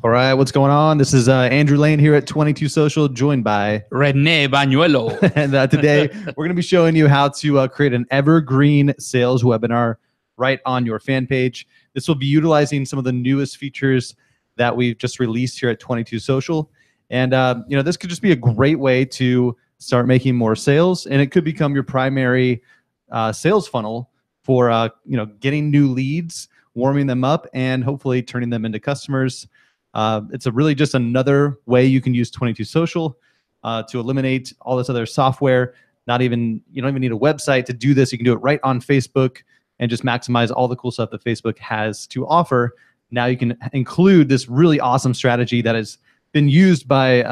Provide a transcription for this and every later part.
All right, what's going on? This is Andrew Lane here at 22 Social, joined by Rene Bañuelo. And today we're going to be showing you how to create an evergreen sales webinar right on your fan page. This will be utilizing some of the newest features that we've just released here at 22 Social. And this could just be a great way to start making more sales, and it could become your primary sales funnel for getting new leads, warming them up, and hopefully turning them into customers. It's really just another way you can use 22 Social to eliminate all this other software. You don't even need a website to do this. You can do it right on Facebook and just maximize all the cool stuff that Facebook has to offer. Now you can include this really awesome strategy that has been used by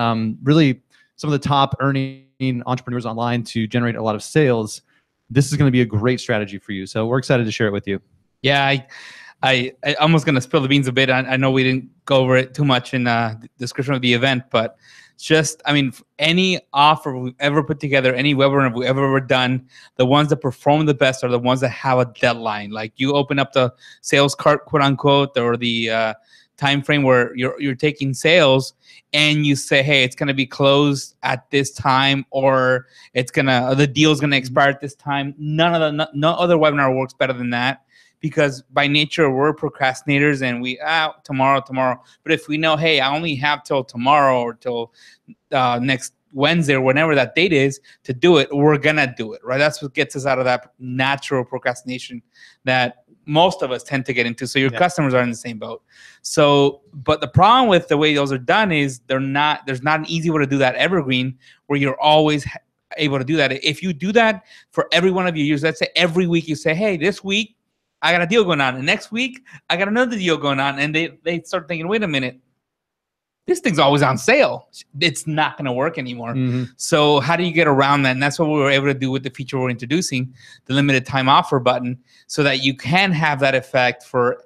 really some of the top earning entrepreneurs online to generate a lot of sales. This is going to be a great strategy for you. So we're excited to share it with you. Yeah, I almost going to spill the beans a bit. I know we didn't go over it too much in the description of the event, but any offer we've ever put together, any webinar we've ever done, the ones that perform the best are the ones that have a deadline. Like you open up the sales cart, quote unquote, or the time frame where you're taking sales, and you say, hey, it's going to be closed at this time, or the deal's going to expire at this time. No other webinar works better than that. Because by nature, we're procrastinators and we, tomorrow. But if we know, hey, I only have till tomorrow or till next Wednesday or whenever that date is to do it, we're going to do it, right? That's what gets us out of that natural procrastination that most of us tend to get into. So your customers are in the same boat. So, but the problem with the way those are done is there's not an easy way to do that evergreen where you're always able to do that. If you do that for every one of your users, let's say every week you say, hey, this week, I got a deal going on, and next week I got another deal going on, and they start thinking, wait a minute, this thing's always on sale. It's not going to work anymore. Mm-hmm. So how do you get around that? And that's what we were able to do with the feature we're introducing, the limited time offer button, so that you can have that effect for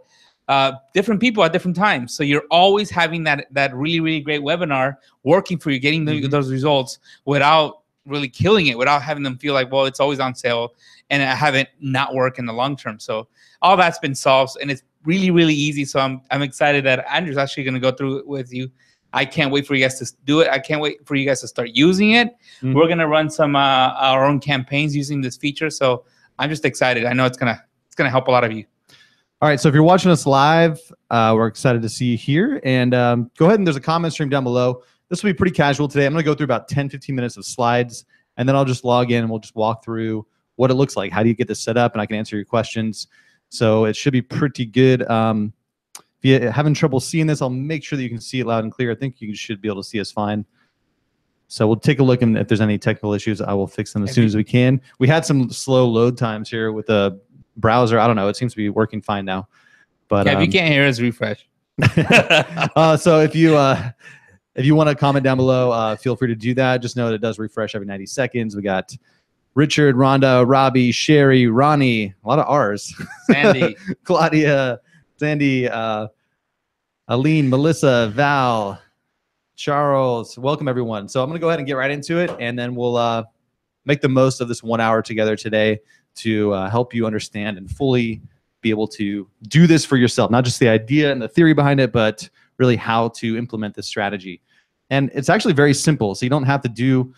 different people at different times. So you're always having that really, really great webinar working for you, getting those results without really killing it, without having them feel like, well, it's always on sale and have it not work in the long term. So all that's been solved, and it's really, really easy. So I'm excited that Andrew's actually going to go through it with you. I can't wait for you guys to do it. I can't wait for you guys to start using it. Mm-hmm. We're going to run some our own campaigns using this feature. So I'm just excited. I know it's gonna help a lot of you. All right. So if you're watching us live, we're excited to see you here. And go ahead and there's a comment stream down below. This will be pretty casual today. I'm going to go through about 10-15 minutes of slides, and then I'll just log in and we'll just walk through what it looks like. How do you get this set up? And I can answer your questions. So it should be pretty good. If you're having trouble seeing this, I'll make sure that you can see it loud and clear. I think you should be able to see us fine. So we'll take a look, and if there's any technical issues, I will fix them as soon as we can. We had some slow load times here with the browser. I don't know. It seems to be working fine now. But if you can't hear us, refresh. So if you want to comment down below, feel free to do that. Just know that it does refresh every 90 seconds. We got Richard, Rhonda, Robbie, Sherry, Ronnie, a lot of R's. Sandy. Claudia, Sandy, Aline, Melissa, Val, Charles. Welcome, everyone. So I'm going to go ahead and get right into it, and then we'll make the most of this 1 hour together today to help you understand and fully be able to do this for yourself. Not just the idea and the theory behind it, but really how to implement this strategy. And it's actually very simple, so you don't have to do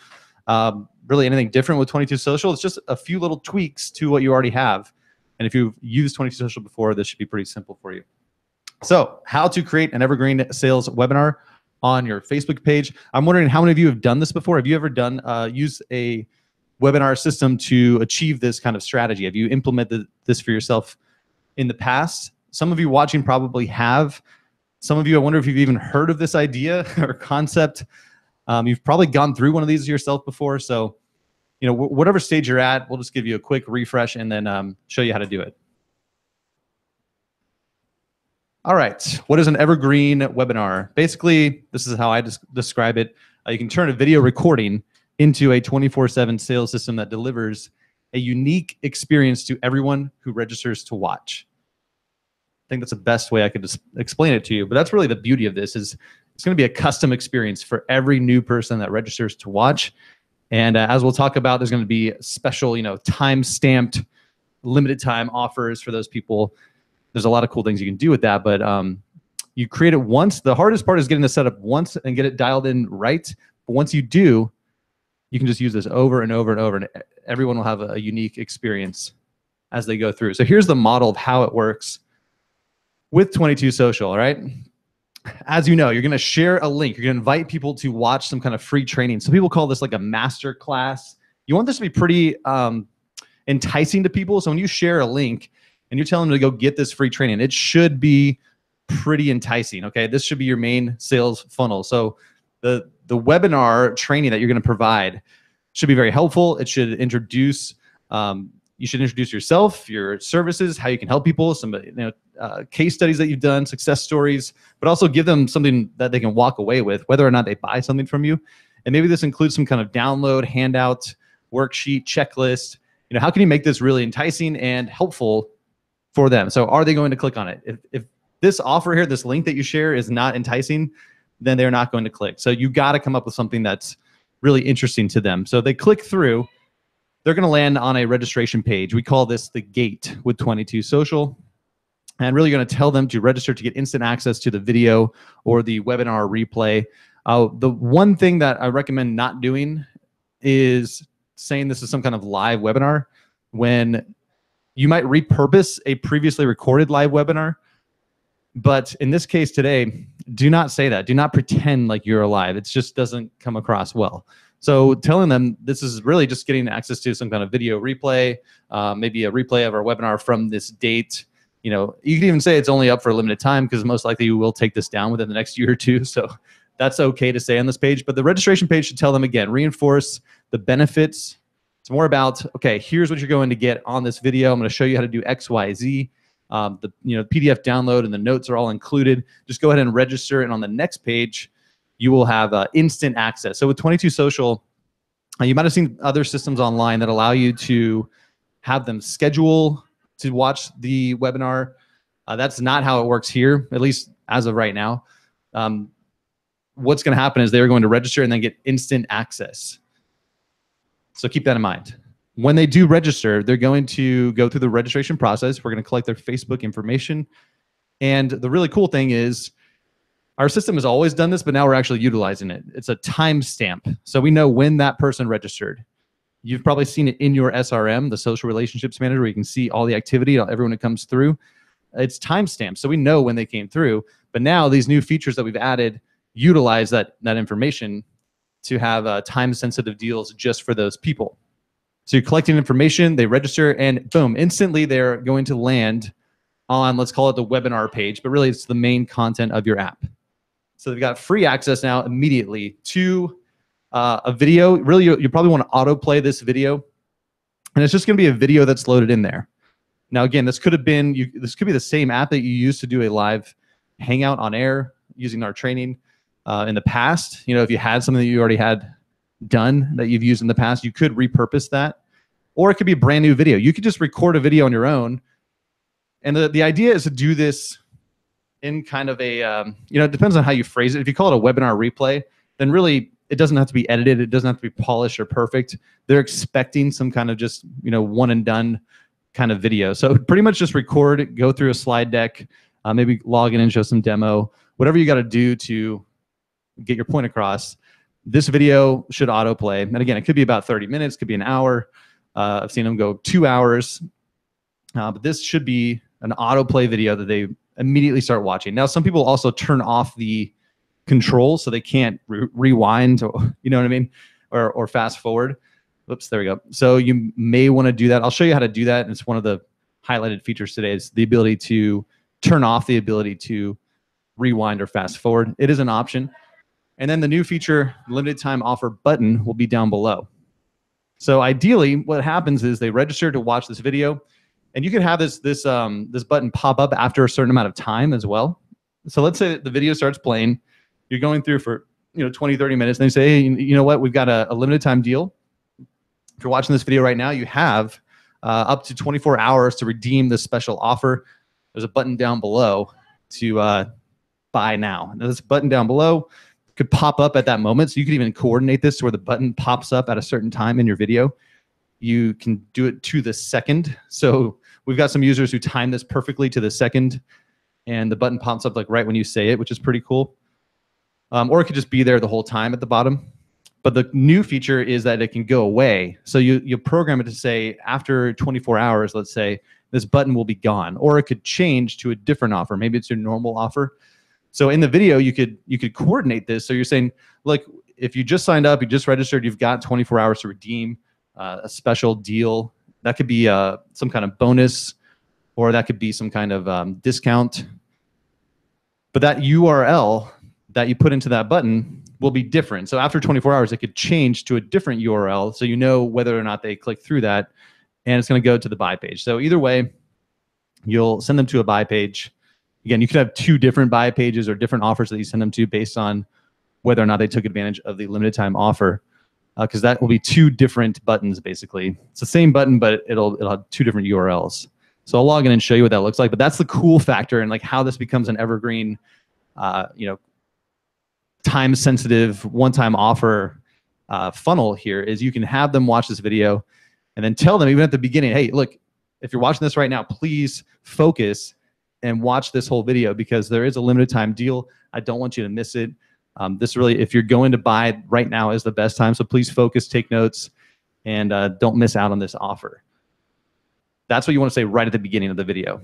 really anything different with 22 Social. It's just a few little tweaks to what you already have. And if you've used 22 Social before, this should be pretty simple for you. So how to create an evergreen sales webinar on your Facebook page. I'm wondering how many of you have done this before? Have you ever used a webinar system to achieve this kind of strategy? Have you implemented this for yourself in the past? Some of you watching probably have. Some of you, I wonder if you've even heard of this idea or concept. You've probably gone through one of these yourself before. So, whatever stage you're at, we'll just give you a quick refresh and then show you how to do it. All right. What is an evergreen webinar? Basically, this is how I describe it. You can turn a video recording into a 24/7 sales system that delivers a unique experience to everyone who registers to watch. I think that's the best way I could just explain it to you. But that's really the beauty of this is it's going to be a custom experience for every new person that registers to watch. And as we'll talk about, there's going to be special, time-stamped, limited time offers for those people. There's a lot of cool things you can do with that. But You create it once. The hardest part is getting the setup once and get it dialed in right. But once you do, you can just use this over and over and over, and everyone will have a unique experience as they go through. So here's the model of how it works with 22 Social, all right? As you know, you're going to share a link. You're going to invite people to watch some kind of free training. Some people call this like a master class. You want this to be pretty enticing to people. So when you share a link and you're telling them to go get this free training, it should be pretty enticing, okay? This should be your main sales funnel. So the webinar training that you're going to provide should be very helpful. It should introduce, you should introduce yourself, your services, how you can help people, some case studies that you've done, success stories, but also give them something that they can walk away with, whether or not they buy something from you. And maybe this includes some kind of download, handout, worksheet, checklist. How can you make this really enticing and helpful for them? So are they going to click on it? If this offer here, this link that you share is not enticing, then they're not going to click. So you got to come up with something that's really interesting to them. So they click through, they're going to land on a registration page. We call this the gate with 22 Social. And really going to tell them to register to get instant access to the video or the webinar replay. The one thing that I recommend not doing is saying this is some kind of live webinar when you might repurpose a previously recorded live webinar. But in this case today, do not say that. Do not pretend like you're alive. It just doesn't come across well. So telling them this is really just getting access to some kind of video replay, maybe a replay of our webinar from this date. You can even say it's only up for a limited time because most likely you will take this down within the next year or two. So that's okay to say on this page. But the registration page should tell them, again, reinforce the benefits. It's more about, okay, here's what you're going to get on this video. I'm going to show you how to do X, Y, Z. The PDF download and the notes are all included. Just go ahead and register, and on the next page, you will have instant access. So with 22 Social, you might have seen other systems online that allow you to have them schedule to watch the webinar. That's not how it works here, at least as of right now. What's going to happen is they're going to register and then get instant access. So keep that in mind. When they do register, they're going to go through the registration process. We're going to collect their Facebook information. And the really cool thing is our system has always done this, but now we're actually utilizing it. It's a timestamp. So we know when that person registered. You've probably seen it in your SRM, the Social Relationships Manager, where you can see all the activity, everyone that comes through. It's timestamped, so we know when they came through. But now these new features that we've added utilize that information to have time-sensitive deals just for those people. So you're collecting information, they register, and boom, instantly they're going to land on, let's call it the webinar page, but really it's the main content of your app. So they've got free access now immediately to a video. Really, you probably want to autoplay this video, and it's just going to be a video that's loaded in there. Now, again, this could be the same app that you used to do a live hangout on air using our training in the past. If you had something that you already had done that you've used in the past, you could repurpose that, or it could be a brand new video. You could just record a video on your own, and the idea is to do this in kind of a it depends on how you phrase it. If you call it a webinar replay, then really it doesn't have to be edited. It doesn't have to be polished or perfect. They're expecting some kind of just one and done kind of video. So pretty much just record, go through a slide deck, maybe log in and show some demo, whatever you got to do to get your point across. This video should autoplay. And again, it could be about 30 minutes, could be an hour. I've seen them go 2 hours. But this should be an autoplay video that they immediately start watching. Now, some people also turn off the controls so they can't rewind, or, you know what I mean, or fast forward. Oops, there we go. So you may want to do that. I'll show you how to do that. And it's one of the highlighted features today is the ability to turn off the ability to rewind or fast forward. It is an option. And then the new feature, limited time offer button, will be down below. So ideally, what happens is they register to watch this video, and you can have this button pop up after a certain amount of time as well. So let's say that the video starts playing. You're going through for 20, 30 minutes, and they say, hey, you know what? We've got a limited time deal. If you're watching this video right now, you have up to 24 hours to redeem this special offer. There's a button down below to buy now. Now, this button down below could pop up at that moment. So you could even coordinate this to where the button pops up at a certain time in your video. You can do it to the second. So we've got some users who time this perfectly to the second. and the button pops up like right when you say it, which is pretty cool. Or it could just be there the whole time at the bottom. But the new feature is that it can go away. So you program it to say after 24 hours, let's say, this button will be gone, or it could change to a different offer. Maybe it's your normal offer. So in the video, you could coordinate this. So you're saying, look, if you just signed up, you just registered, you've got 24 hours to redeem a special deal. That could be some kind of bonus, or that could be some kind of discount. But that URL that you put into that button will be different. So after 24 hours, it could change to a different URL, so you know whether or not they click through that, and it's going to go to the buy page. So either way, you'll send them to a buy page. Again, you could have 2 different buy pages or different offers that you send them to based on whether or not they took advantage of the limited time offer, because that will be 2 different buttons, basically. It's the same button, but it'll have 2 different URLs. So I'll log in and show you what that looks like, but that's the cool factor and like how this becomes an evergreen, time-sensitive, one-time offer funnel here is you can have them watch this video and then tell them even at the beginning, hey, look, if you're watching this right now, please focus and watch this whole video because there is a limited time deal. I don't want you to miss it. This really, if you're going to buy right now is the best time. So please focus, take notes, and don't miss out on this offer. That's what you want to say right at the beginning of the video.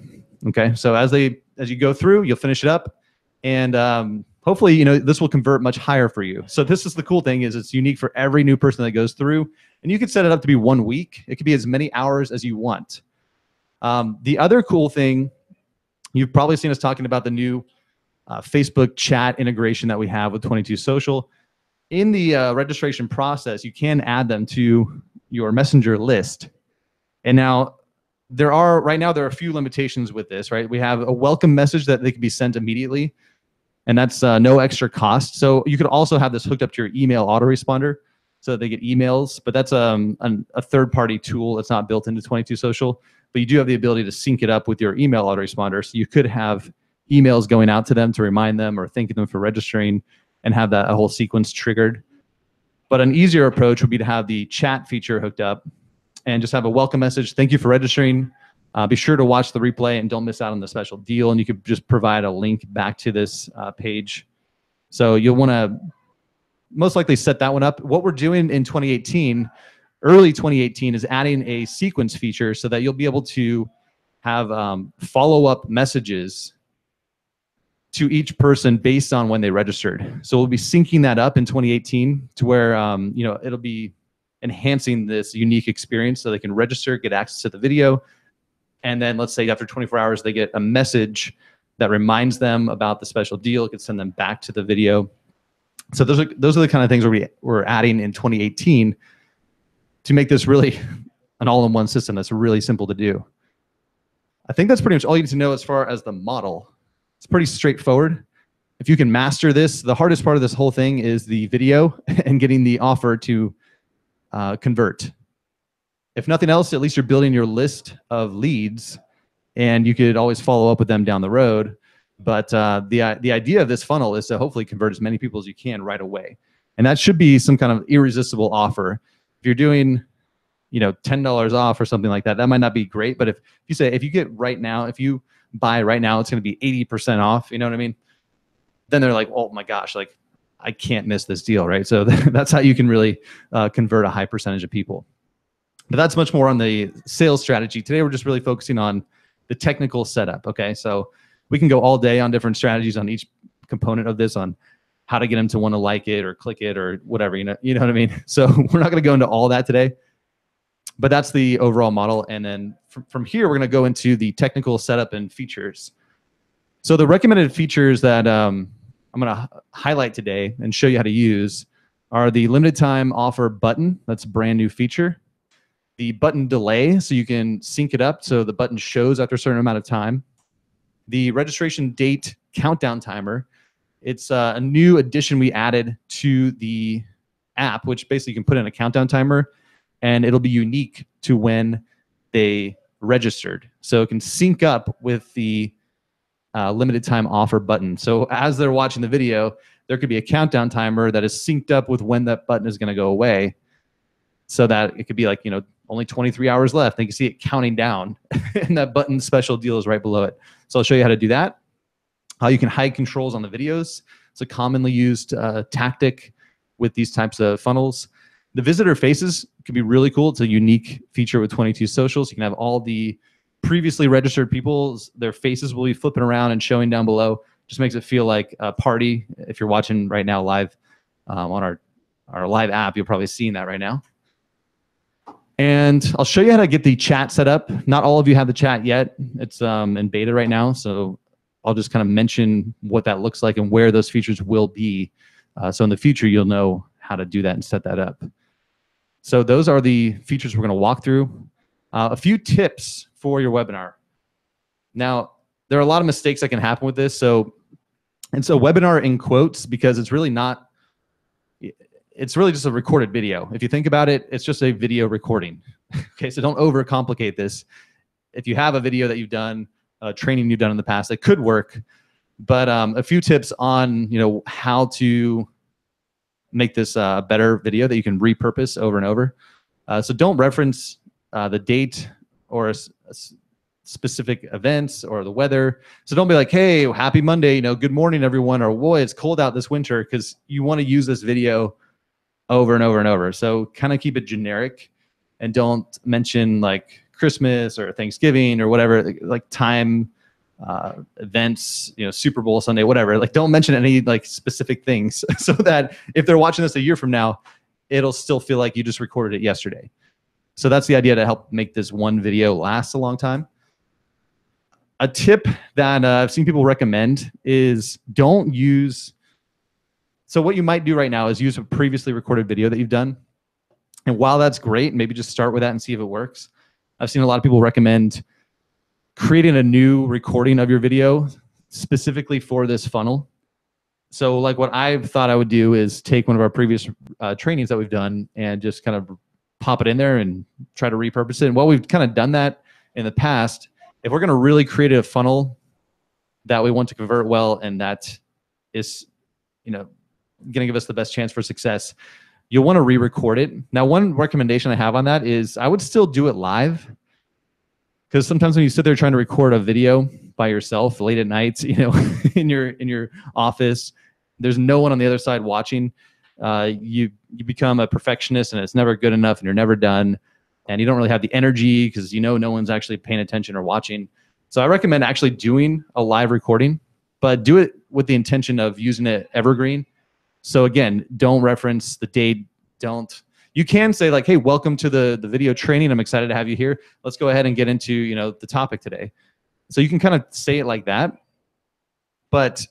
Okay, so as you go through, you'll finish it up, and hopefully, this will convert much higher for you. So this is the cool thing is it's unique for every new person that goes through, and you could set it up to be 1 week. It could be as many hours as you want. The other cool thing, you've probably seen us talking about the new Facebook chat integration that we have with 22 Social. In the registration process, you can add them to your messenger list. And now right now there are a few limitations with this, right? We have a welcome message that they can be sent immediately, and that's no extra cost. So you could also have this hooked up to your email autoresponder so that they get emails, but that's a third-party tool that's not built into 22 Social. But you do have the ability to sync it up with your email autoresponder, so you could have emails going out to them to remind them or thanking them for registering and have that whole sequence triggered. But an easier approach would be to have the chat feature hooked up and just have a welcome message. Thank you for registering. Be sure to watch the replay and don't miss out on the special deal. And you could just provide a link back to this page. So you'll want to most likely set that one up. What we're doing in 2018, early 2018, is adding a sequence feature so that you'll be able to have follow-up messages to each person based on when they registered. So we'll be syncing that up in 2018 to where it'll be enhancing this unique experience so they can register, get access to the video, and then let's say after 24 hours they get a message that reminds them about the special deal. It could send them back to the video. So those are the kind of things we're adding in 2018 to make this really an all-in-one system that's really simple to do. I think that's pretty much all you need to know as far as the model. It's pretty straightforward. If you can master this, the hardest part of this whole thing is the video and getting the offer to convert. If nothing else, at least you're building your list of leads, and you could always follow up with them down the road. But the idea of this funnel is to hopefully convert as many people as you can right away, and that should be some kind of irresistible offer. If you're doing, $10 off or something like that, that might not be great. But if you say if you buy right now, it's going to be 80% off. You know what I mean? Then they're like, oh my gosh, like I can't miss this deal, right? So that's how you can really convert a high percentage of people. But that's much more on the sales strategy. Today, we're just really focusing on the technical setup, okay? So we can go all day on different strategies on each component of this, on how to get them to want to like it or click it or whatever, you know what I mean? So we're not going to go into all that today, but that's the overall model. And then from here, we're going to go into the technical setup and features. So the recommended features that I'm going to highlight today and show you how to use are the limited time offer button. That's a brand new feature. The button delay, so you can sync it up so the button shows after a certain amount of time. The registration date countdown timer. It's a new addition we added to the app, which basically you can put in a countdown timer, and it'll be unique to when they registered. So it can sync up with the limited time offer button. So as they're watching the video, there could be a countdown timer that is synced up with when that button is going to go away, so that it could be like, only 23 hours left. They can see it counting down, and that button special deal is right below it. So I'll show you how to do that. How you can hide controls on the videos. It's a commonly used tactic with these types of funnels. The visitor faces can be really cool. It's a unique feature with 22 Socials. You can have all the previously registered people, their faces will be flipping around and showing down below. Just makes it feel like a party. If you're watching right now live on our live app, you'll probably see that right now. And I'll show you how to get the chat set up. Not all of you have the chat yet. It's in beta right now, so I'll just kind of mention what that looks like and where those features will be. So in the future, you'll know how to do that and set that up. So those are the features we're going to walk through. A few tips for your webinar. Now, there are a lot of mistakes that can happen with this. So webinar in quotes, because it's really not, it's really just a recorded video. If you think about it, it's just a video recording. Okay, so don't overcomplicate this. If you have a video that you've done, training you've done in the past, it could work. But a few tips on how to make this a better video that you can repurpose over and over. So don't reference the date or specific events or the weather. So don't be like, hey, happy Monday, good morning, everyone, or boy, it's cold out this winter, because you want to use this video over and over and over. So kind of keep it generic and don't mention like Christmas or Thanksgiving or whatever, like time, events, Super Bowl Sunday, whatever. Like don't mention any like specific things so that if they're watching this a year from now, it'll still feel like you just recorded it yesterday. So that's the idea to help make this one video last a long time. A tip that I've seen people recommend is don't use, so what you might do right now is use a previously recorded video that you've done. And while that's great, maybe just start with that and see if it works. I've seen a lot of people recommend creating a new recording of your video specifically for this funnel. So like what I've thought I would do is take one of our previous trainings that we've done and just kind of pop it in there and try to repurpose it. And while we've kind of done that in the past, if we're going to really create a funnel that we want to convert well and that is, going to give us the best chance for success, you'll want to re-record it. Now, one recommendation I have on that is I would still do it live, because sometimes when you sit there trying to record a video by yourself late at night, in your office, there's no one on the other side watching. You become a perfectionist and it's never good enough and you're never done. And you don't really have the energy because no one's actually paying attention or watching. So I recommend actually doing a live recording, but do it with the intention of using it evergreen. So again, don't reference the date. You can say like, hey, welcome to the video training. I'm excited to have you here. Let's go ahead and get into the topic today. So you can kind of say it like that, but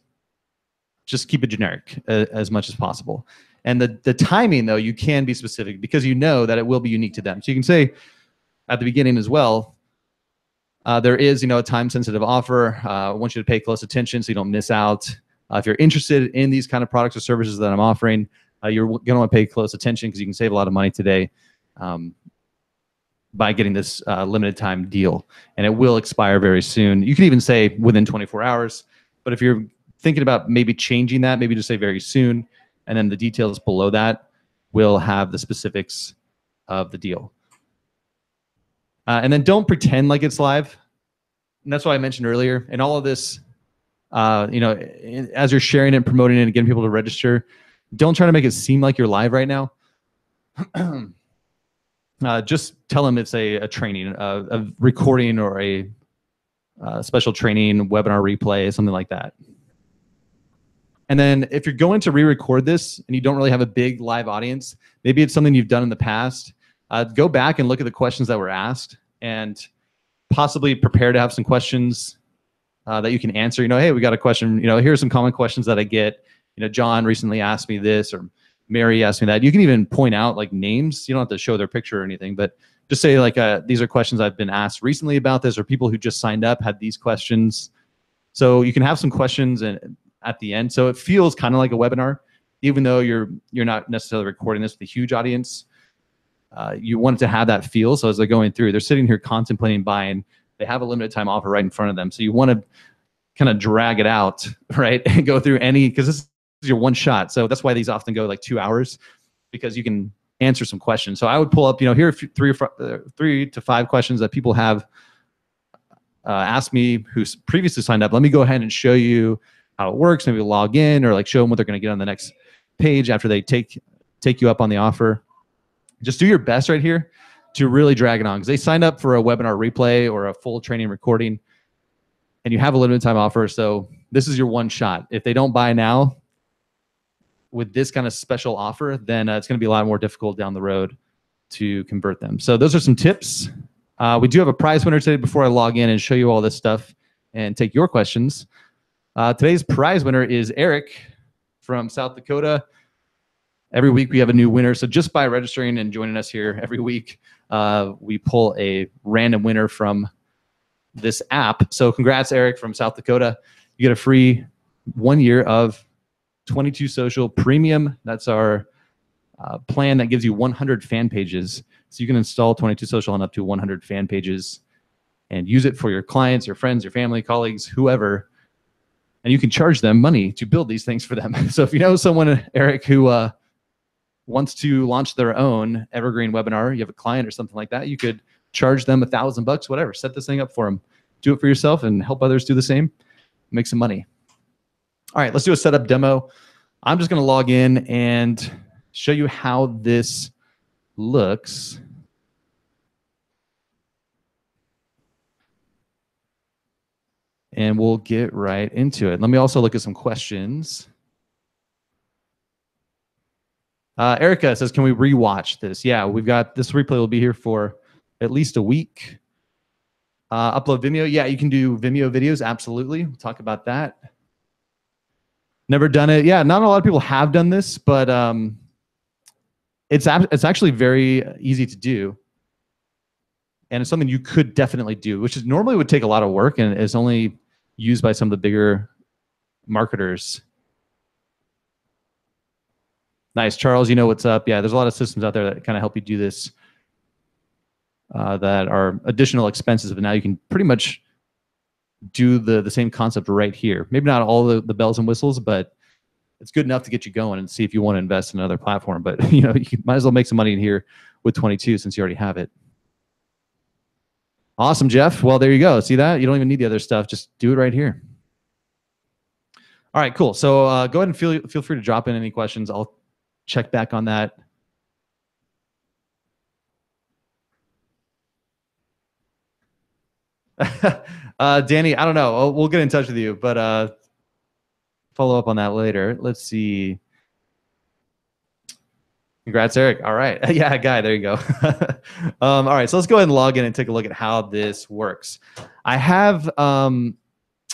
just keep it generic as much as possible. And the timing, though, you can be specific because that it will be unique to them. So you can say at the beginning as well, there is a time-sensitive offer. I want you to pay close attention so you don't miss out. If you're interested in these kind of products or services that I'm offering, you're going to want to pay close attention because you can save a lot of money today by getting this limited time deal. And it will expire very soon. You can even say within 24 hours. But if you're thinking about maybe changing that, maybe just say very soon. And then the details below that will have the specifics of the deal. And then don't pretend like it's live. And that's why I mentioned earlier. And all of this, as you're sharing it and promoting it and getting people to register, don't try to make it seem like you're live right now. Just tell them it's a training, a recording or a special training, webinar replay, something like that. And then if you're going to re-record this and you don't really have a big live audience, maybe it's something you've done in the past, go back and look at the questions that were asked and possibly prepare to have some questions that you can answer. Hey, we got a question. Here's some common questions that I get. John recently asked me this, or Mary asked me that. You can even point out like names. You don't have to show their picture or anything, but just say like, these are questions I've been asked recently about this, or people who just signed up had these questions. So you can have some questions at the end. So it feels kind of like a webinar, even though you're not necessarily recording this with a huge audience. You want it to have that feel. So as they're going through, they're sitting here contemplating buying. They have a limited time offer right in front of them. So you want to kind of drag it out, right? And go through because this is your one shot. So that's why these often go like 2 hours, because you can answer some questions. So I would pull up, here are 3 to 5 questions that people have asked me who previously signed up. Let me go ahead and show you how it works, maybe log in or like show them what they're going to get on the next page after they take you up on the offer. Just do your best right here to really drag it on, because they signed up for a webinar replay or a full training recording, and you have a limited time offer. So this is your one shot. If they don't buy now with this kind of special offer, then it's going to be a lot more difficult down the road to convert them. So those are some tips. We do have a prize winner today before I log in and show you all this stuff and take your questions. Today's prize winner is Eric from South Dakota. Every week we have a new winner. So just by registering and joining us here every week, we pull a random winner from this app. So congrats, Eric from South Dakota. You get a free 1 year of 22 Social Premium. That's our plan that gives you 100 fan pages. So you can install 22 Social on up to 100 fan pages and use it for your clients, your friends, your family, colleagues, whoever. And you can charge them money to build these things for them. So if you know someone, Eric, who wants to launch their own Evergreen webinar, you have a client or something like that, you could charge them $1,000, whatever. Set this thing up for them. Do it for yourself and help others do the same. Make some money. All right, let's do a setup demo. I'm just going to log in and show you how this looks. And we'll get right into it. Let me also look at some questions. Erica says, can we rewatch this? Yeah, we've got this replay will be here for at least a week. Upload Vimeo. Yeah, you can do Vimeo videos. Absolutely. We'll talk about that. Never done it. Yeah, not a lot of people have done this, but it's actually very easy to do. And it's something you could definitely do, which is normally would take a lot of work and is only used by some of the bigger marketers. Nice. Charles, you know what's up. Yeah, there's a lot of systems out there that kind of help you do this that are additional expenses, but now you can pretty much do the same concept right here. Maybe not all the bells and whistles, but it's good enough to get you going and see if you want to invest in another platform. But you might as well make some money in here with 22 since you already have it. Awesome, Jeff. Well, there you go. See that? You don't even need the other stuff. Just do it right here. All right, cool. So go ahead and feel free to drop in any questions. I'll check back on that. Danny, I don't know. We'll get in touch with you, but follow up on that later. Let's see. Congrats, Eric. All right. Yeah, Guy, there you go. All right, so let's go ahead and log in and take a look at how this works. I have, I'm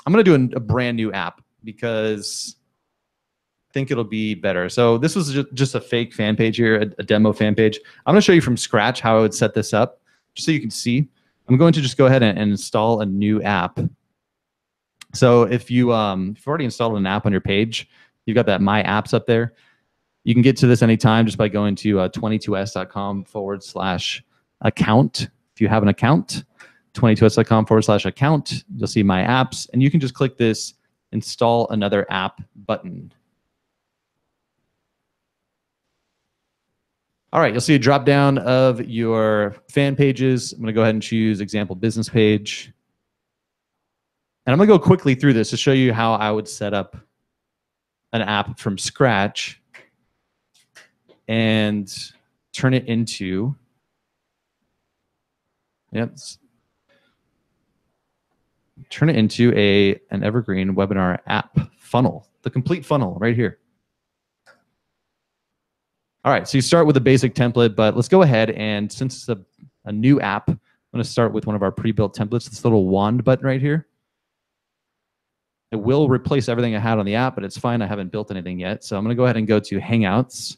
going to do a brand new app because I think it'll be better. So this was just a fake fan page here, a demo fan page. I'm going to show you from scratch how I would set this up, just so you can see. I'm going to just go ahead and install a new app. So if you've already installed an app on your page, you've got that My Apps up there. You can get to this anytime just by going to 22s.com/account. If you have an account, 22s.com/account, you'll see My Apps, and you can just click this Install Another App button. All right, you'll see a drop down of your fan pages. I'm going to go ahead and choose Example Business Page. And I'm going to go quickly through this to show you how I would set up an app from scratch and turn it into, turn it into an Evergreen webinar app funnel, the complete funnel right here. All right, so you start with a basic template, but let's go ahead and since it's a new app, I'm going to start with one of our pre-built templates, this little wand button right here. It will replace everything I had on the app, but it's fine. I haven't built anything yet. So I'm going to go ahead and go to Hangouts.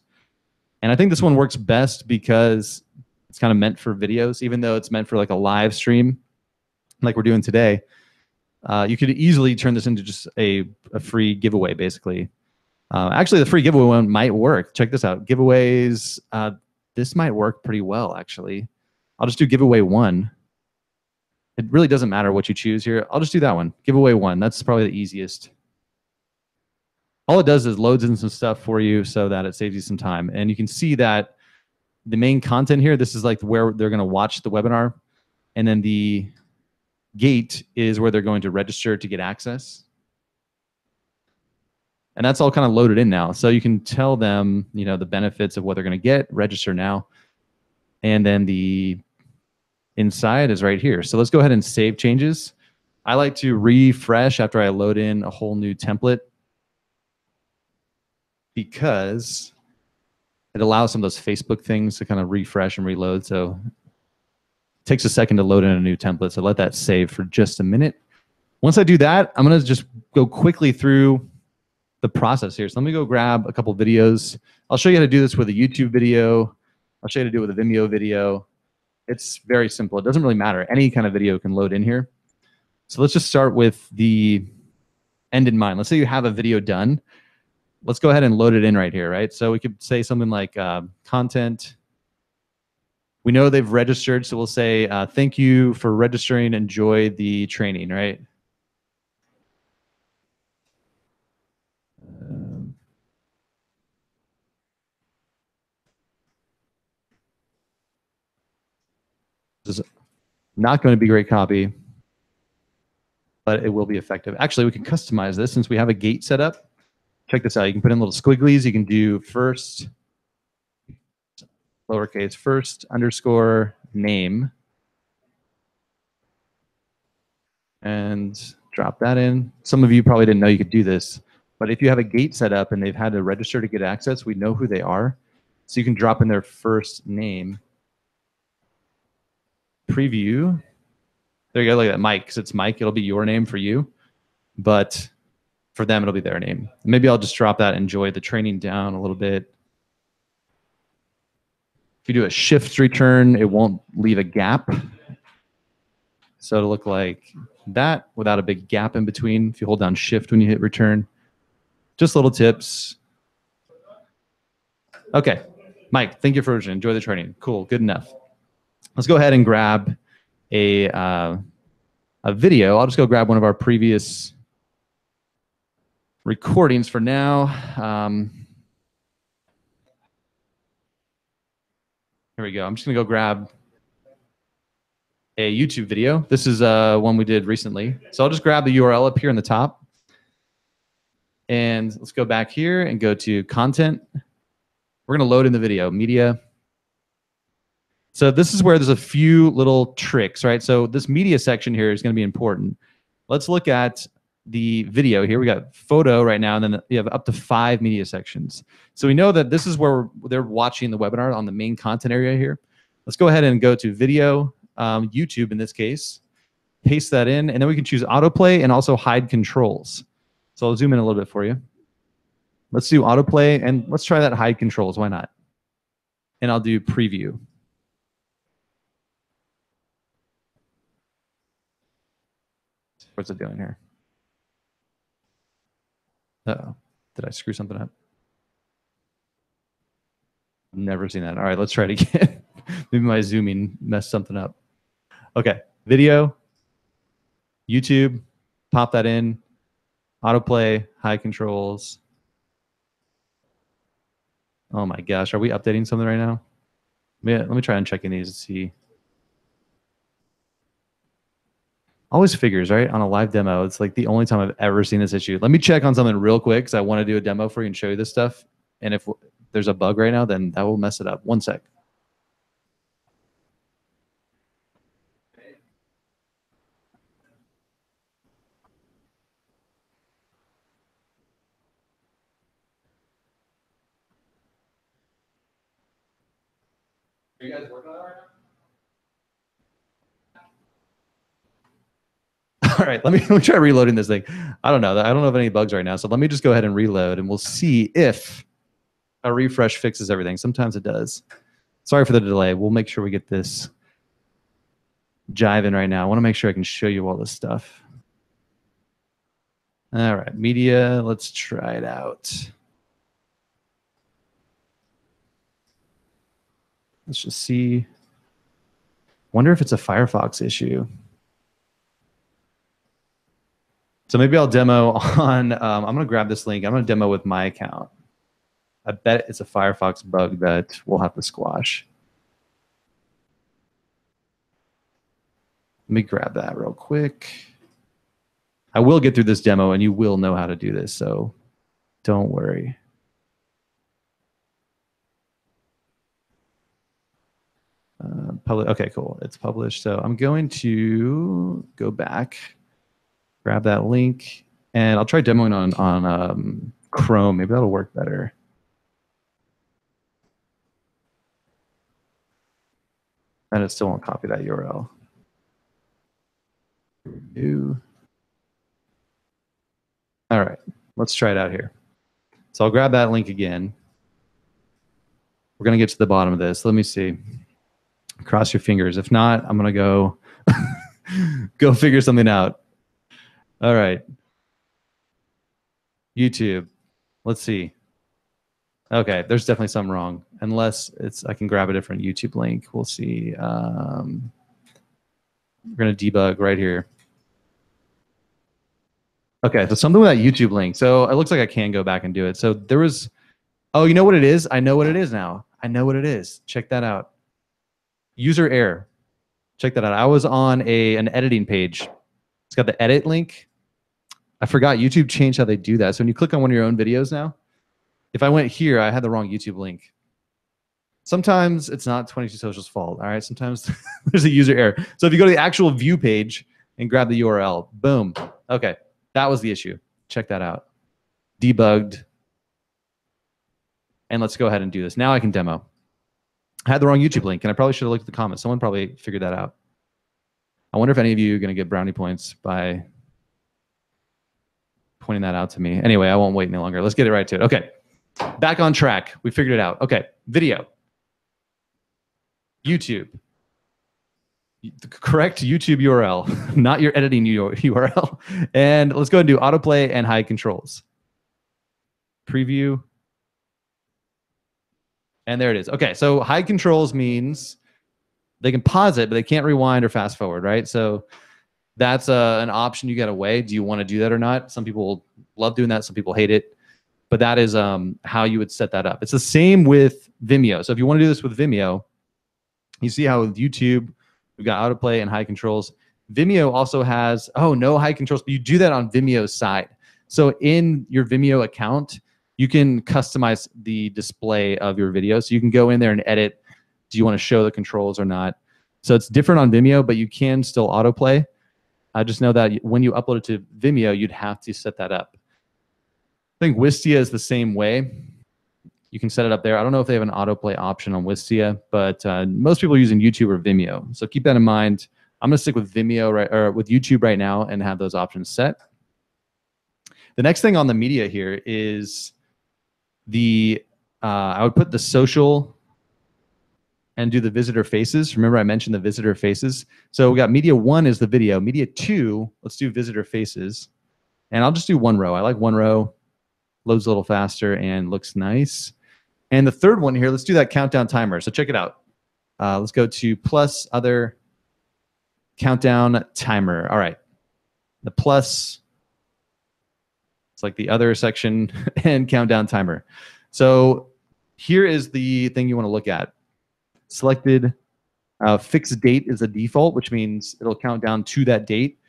And I think this one works best because it's kind of meant for videos, even though it's meant for like a live stream like we're doing today. You could easily turn this into just a free giveaway, basically. Actually, the free giveaway one might work. Check this out. Giveaways, this might work pretty well, actually. I'll just do giveaway 1. It really doesn't matter what you choose here. I'll just do that one. Giveaway 1. That's probably the easiest. All it does is loads in some stuff for you so that it saves you some time. And you can see that the main content here, this is like where they're going to watch the webinar. And then the gate is where they're going to register to get access. And that's all kind of loaded in now. So you can tell them, you know, the benefits of what they're going to get, register now. And then the inside is right here. So let's go ahead and save changes. I like to refresh after I load in a whole new template because it allows some of those Facebook things to kind of refresh and reload. So it takes a second to load in a new template. So let that save for just a minute. Once I do that, I'm going to just go quickly through the process here. So let me go grab a couple videos. I'll show you how to do this with a YouTube video. I'll show you how to do it with a Vimeo video. It's very simple. It doesn't really matter. Any kind of video can load in here. So let's just start with the end in mind. Let's say you have a video done. Let's go ahead and load it in right here, right? So we could say something like content. We know they've registered, so we'll say, thank you for registering. Enjoy the training, right? This is not going to be great copy, but it will be effective. Actually, we can customize this since we have a gate set up. Check this out. You can put in little squigglies. You can do first, lowercase, first underscore name. And drop that in. Some of you probably didn't know you could do this, but if you have a gate set up and they've had to register to get access, we know who they are. So you can drop in their first name. Preview. There you go, look at that, Mike, because it's Mike, it'll be your name for you, but for them, it'll be their name. Maybe I'll just drop that, enjoy the training down a little bit. If you do a shift return, it won't leave a gap. So it'll look like that without a big gap in between. If you hold down shift when you hit return. Just little tips. Okay, Mike, thank you for watching. Enjoy the training. Cool, good enough. Let's go ahead and grab a video. I'll just go grab one of our previous recordings for now. Here we go. I'm just gonna go grab a YouTube video. This is one we did recently. So I'll just grab the URL up here in the top. And let's go back here and go to content. We're gonna load in the video, media. So this is where there's a few little tricks, right? So this media section here is gonna be important. Let's look at the video here. We got photo right now, and then you have up to 5 media sections. So we know that this is where they're watching the webinar on the main content area here. Let's go ahead and go to video, YouTube in this case, paste that in, and then we can choose autoplay and also hide controls. So I'll zoom in a little bit for you. Let's do autoplay, and let's try that hide controls, why not? And I'll do preview. What's it doing here? Uh-oh, did I screw something up? Never seen that. All right, let's try it again. Maybe my zooming messed something up. Okay, video, YouTube, pop that in, autoplay, high controls. Oh my gosh, are we updating something right now? Let me try and check in these and see. Always figures, right? On a live demo, it's like the only time I've ever seen this issue. Let me check on something real quick because I want to do a demo for you and show you this stuff. And if there's a bug right now, then that will mess it up. One sec. Are you guys working on it right now? All right, let me try reloading this thing. I don't know of any bugs right now, so let me just go ahead and reload, and we'll see if a refresh fixes everything. Sometimes it does. Sorry for the delay. We'll make sure we get this jiving right now. I want to make sure I can show you all this stuff. All right, media. Let's try it out. Let's just see. Wonder if it's a Firefox issue. So maybe I'll demo on, I'm going to grab this link. I'm going to demo with my account. I bet it's a Firefox bug that we'll have to squash. Let me grab that real quick. I will get through this demo and you will know how to do this. So Don't worry. Okay, cool. It's published. So I'm going to go back, grab that link, and I'll try demoing on Chrome. Maybe that'll work better. And it still won't copy that URL. New. All right, let's try it out here. So I'll grab that link again. We're going to get to the bottom of this. Let me see. Cross your fingers. If not, I'm going to go go figure something out. All right. YouTube. Let's see. Okay, there's definitely something wrong. Unless I can grab a different YouTube link. We'll see. We're going to debug right here. Okay, so something with that YouTube link. So it looks like I can go back and do it. So there was, oh, you know what it is? I know what it is now. I know what it is. Check that out. User error. Check that out. I was on an editing page. It's got the edit link. I forgot YouTube changed how they do that. So when you click on one of your own videos now, if I went here, I had the wrong YouTube link. Sometimes it's not 22 Social's fault. All right. Sometimes there's a user error. So if you go to the actual view page and grab the URL, boom. Okay. That was the issue. Check that out. Debugged. And let's go ahead and do this. Now I can demo. I had the wrong YouTube link, and I probably should have looked at the comments. Someone probably figured that out. I wonder if any of you are going to get brownie points by pointing that out to me. Anyway, I won't wait any longer. Let's get it right to it. Okay. Back on track. We figured it out. Okay. Video. YouTube. The correct YouTube URL, not your editing URL. And let's go and do autoplay and hide controls. Preview. And there it is. Okay, so hide controls means they can pause it, but they can't rewind or fast forward, right? So that's an option you got to weigh. Do you want to do that or not? Some people love doing that. Some people hate it. But that is how you would set that up. It's the same with Vimeo. So if you want to do this with Vimeo, you see how with YouTube, we've got autoplay and hide controls. Vimeo also has, no hide controls, but you do that on Vimeo's side. So in your Vimeo account, you can customize the display of your video. So you can go in there and edit. Do you want to show the controls or not? So it's different on Vimeo, but you can still autoplay. I just know that when you upload it to Vimeo, you'd have to set that up. I think Wistia is the same way. You can set it up there. I don't know if they have an autoplay option on Wistia, but most people are using YouTube or Vimeo. So keep that in mind. I'm going to stick with Vimeo or with YouTube right now and have those options set. The next thing on the media here is I would put the social and do the visitor faces. Remember I mentioned the visitor faces. So we got media 1 is the video. Media 2, let's do visitor faces. And I'll just do one row. I like one row. Loads a little faster and looks nice. And the third one here, let's do that countdown timer. So check it out. Let's go to plus other countdown timer. All right. The plus, it's like the other section and countdown timer. So here is the thing you want to look at. Selected fixed date is a default, which means it'll count down to that date.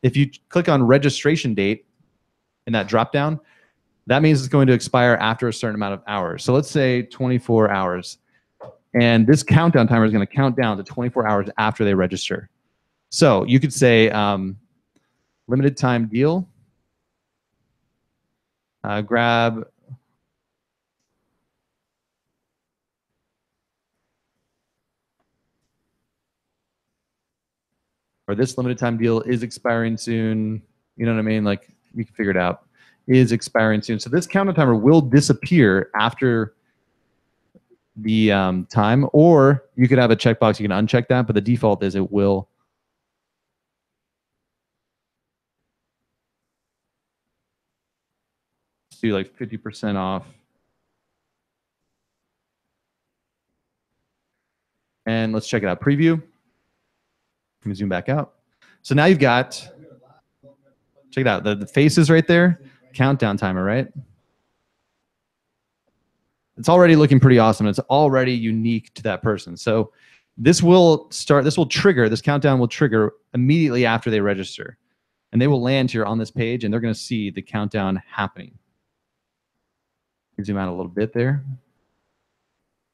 If you click on registration date in that drop down, that means it's going to expire after a certain amount of hours. So let's say 24 hours. And this countdown timer is going to count down to 24 hours after they register. So you could say limited time deal. Grab or this limited time deal is expiring soon. You know what I mean? Like you can figure it out. Is expiring soon. So this countdown timer will disappear after the time, or you could have a checkbox. You can uncheck that, but the default is it will. Do like 50% off. And let's check it out. Preview. Let me zoom back out. So now you've got, check it out, the faces right there. Countdown timer, right? It's already looking pretty awesome. It's already unique to that person. So this will trigger, this countdown will trigger immediately after they register. And they will land here on this page and they're going to see the countdown happening. Zoom out a little bit there.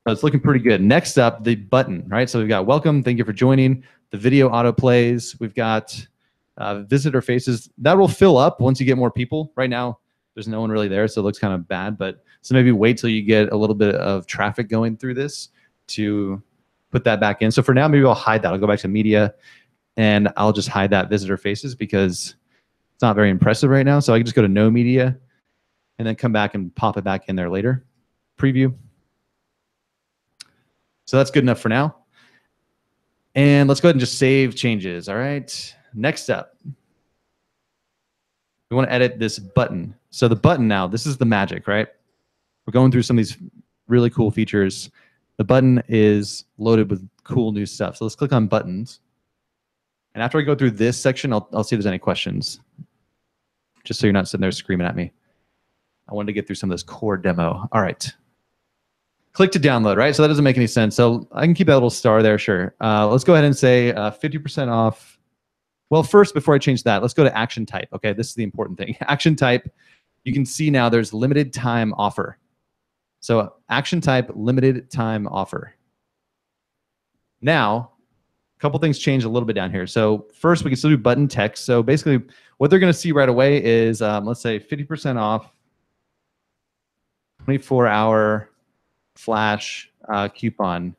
So it's looking pretty good. Next up, the button, right? So we've got welcome, thank you for joining. The video auto plays. We've got visitor faces. That will fill up once you get more people. Right now, there's no one really there, so it looks kind of bad. But so maybe wait till you get a little bit of traffic going through this to put that back in. So for now, maybe I'll hide that. I'll go back to media, and I'll just hide that visitor faces because it's not very impressive right now. So I can just go to no media and then come back and pop it back in there later. Preview. So that's good enough for now. And let's go ahead and just save changes. All right. Next up, we want to edit this button. So the button now, this is the magic, right? We're going through some of these really cool features. The button is loaded with cool new stuff. So let's click on buttons. And after I go through this section, I'll see if there's any questions, just so you're not sitting there screaming at me. I wanted to get through some of this core demo. All right. Click to download, right? So that doesn't make any sense. So I can keep that little star there, sure. Let's go ahead and say 50% off. Well, first, before I change that, let's go to action type. Okay, this is the important thing. Action type, you can see now there's limited time offer. So action type, limited time offer. Now, a couple things change a little bit down here. So first, we can still do button text. So basically, what they're going to see right away is, let's say 50% off, 24-hour flash coupon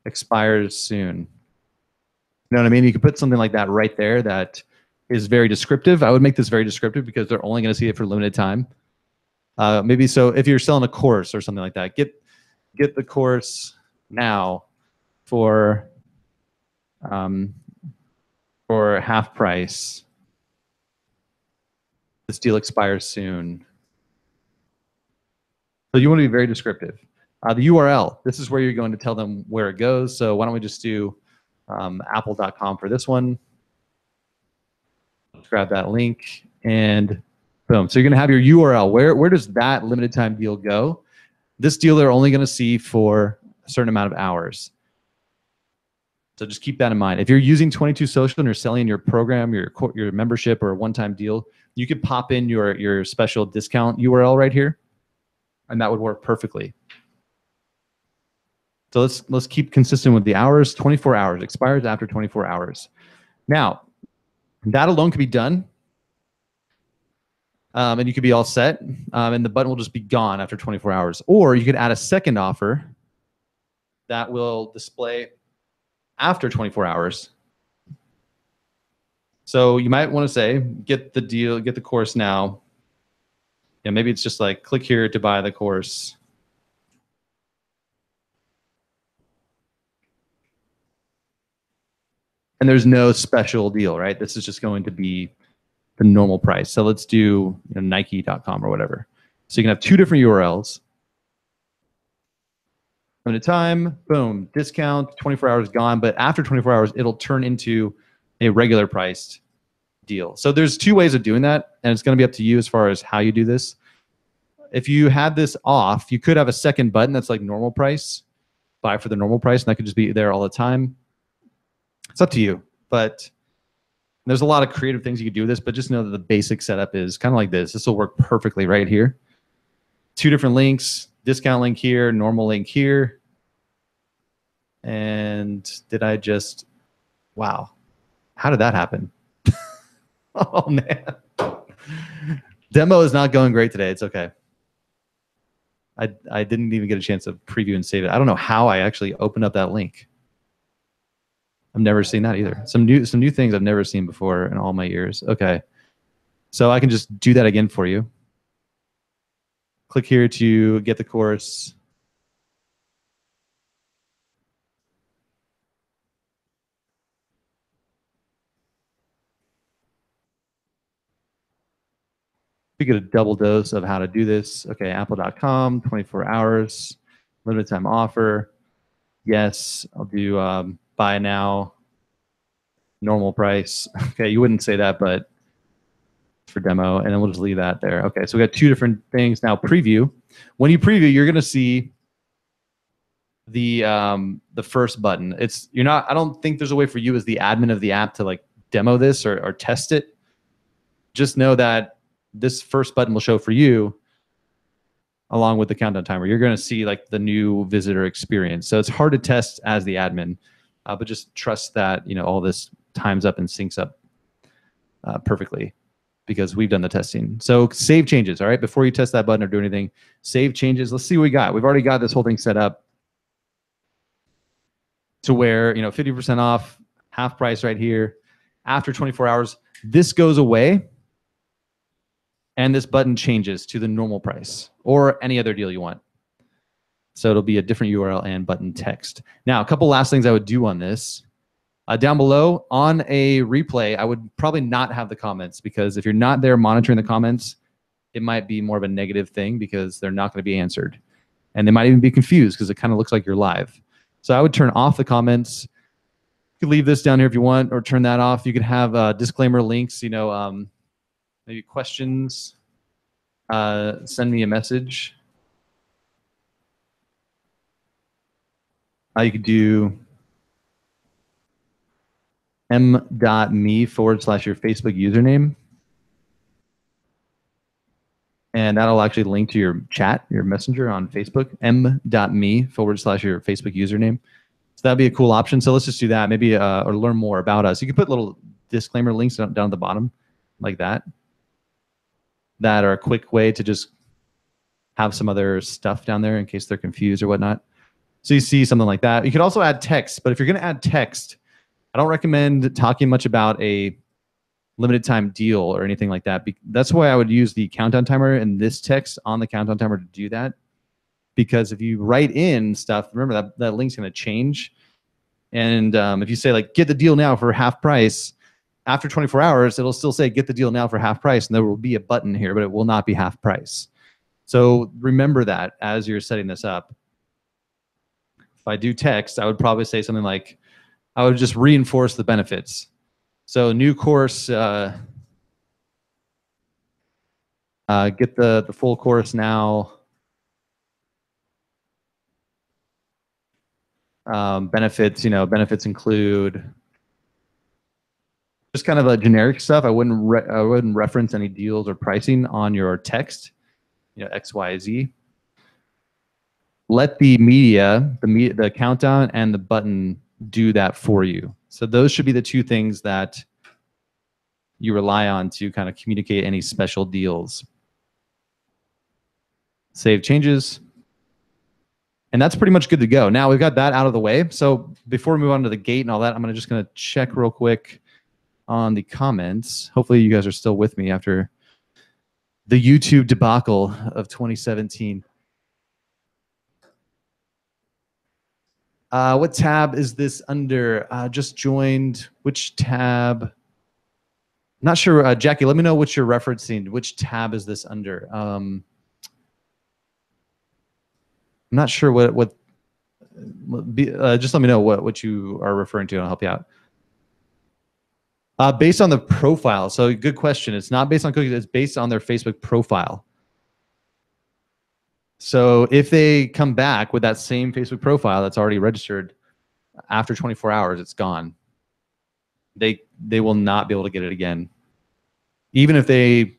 expires soon. You know what I mean? You could put something like that right there that is very descriptive. I would make this very descriptive because they're only going to see it for limited time. Maybe so if you're selling a course or something like that, get the course now for half price. This deal expires soon. So you want to be very descriptive. The URL, this is where you're going to tell them where it goes. So why don't we just do apple.com for this one. Let's grab that link and boom. So you're going to have your URL. Where does that limited time deal go? This deal they're only going to see for a certain amount of hours. So just keep that in mind. If you're using 22 Social and you're selling your program, your membership, or a one-time deal, you could pop in your special discount URL right here, and that would work perfectly. So let's keep consistent with the hours. 24 hours expires after 24 hours. Now, that alone could be done, and you could be all set, and the button will just be gone after 24 hours. Or you could add a second offer that will display after 24 hours. So you might want to say, get the deal, get the course now. Yeah, maybe it's just like click here to buy the course. And there's no special deal, right? This is just going to be the normal price. So let's do Nike.com or whatever. So you can have two different URLs. Limited time, boom, discount, 24 hours gone. But after 24 hours, it'll turn into a regular priced deal. So there's two ways of doing that, and it's going to be up to you as far as how you do this. If you had this off, you could have a second button that's like normal price, buy for the normal price, and that could just be there all the time. It's up to you, but there's a lot of creative things you could do with this, but just know that the basic setup is kind of like this. This will work perfectly right here. Two different links, discount link here, normal link here. And did I just, wow, how did that happen? Oh man. Demo is not going great today. It's okay. I didn't even get a chance to preview and save it. I don't know how I actually opened up that link. I've never seen that either. Some new things I've never seen before in all my years. Okay. So I can just do that again for you. Click here to get the course. We get a double dose of how to do this. Okay, apple.com, 24 hours, limited time offer. Yes, I'll do buy now, normal price. Okay, you wouldn't say that, but for demo, and then we'll just leave that there. Okay, so we got two different things. Now preview. When you preview, you're gonna see the first button. I don't think there's a way for you as the admin of the app to like demo this or test it. Just know that this first button will show for you along with the countdown timer, you're going to see like the new visitor experience. So it's hard to test as the admin, but just trust that, you know, all this times up and syncs up perfectly because we've done the testing. So save changes, all right? Before you test that button or do anything, save changes. Let's see what we got. We've already got this whole thing set up to where, you know, 50% off, half price right here. After 24 hours, this goes away and this button changes to the normal price or any other deal you want. So it'll be a different URL and button text. Now, a couple last things I would do on this. Down below, on a replay, I would probably not have the comments because if you're not there monitoring the comments, it might be more of a negative thing because they're not going to be answered. And they might even be confused because it kind of looks like you're live. So I would turn off the comments. You could leave this down here if you want or turn that off. You could have disclaimer links, you know, maybe questions, send me a message. You could do m.me / your Facebook username. And that'll actually link to your chat, your messenger on Facebook, m.me / your Facebook username. So that'd be a cool option. So let's just do that. Maybe or learn more about us. You can put little disclaimer links down at the bottom like that. That are a quick way to just have some other stuff down there in case they're confused or whatnot. So you see something like that. You could also add text, but if you're going to add text, I don't recommend talking much about a limited time deal or anything like that. That's why I would use the countdown timer and this text on the countdown timer to do that. Because if you write in stuff, remember that link's going to change. And if you say like, get the deal now for half price, after 24 hours, it'll still say get the deal now for half price. And there will be a button here, but it will not be half price. So remember that as you're setting this up. If I do text, I would probably say something like, I would just reinforce the benefits. So new course, get the full course now. Benefits, you know, benefits include just kind of a generic stuff. I wouldn't reference any deals or pricing on your text, you know, X, Y, Z. Let the media, the countdown and the button do that for you. So those should be the two things that you rely on to kind of communicate any special deals. Save changes. And that's pretty much good to go. Now we've got that out of the way. So before we move on to the gate and all that, I'm just going to check real quick on the comments. Hopefully you guys are still with me after the YouTube debacle of 2017. What tab is this under? Just joined. Which tab? Not sure. Jackie, let me know what you're referencing. Which tab is this under? I'm not sure just let me know what you are referring to and I'll help you out. Based on the profile. So good question. It's not based on cookies. It's based on their Facebook profile. So if they come back with that same Facebook profile that's already registered, after 24 hours, it's gone. They will not be able to get it again. Even if they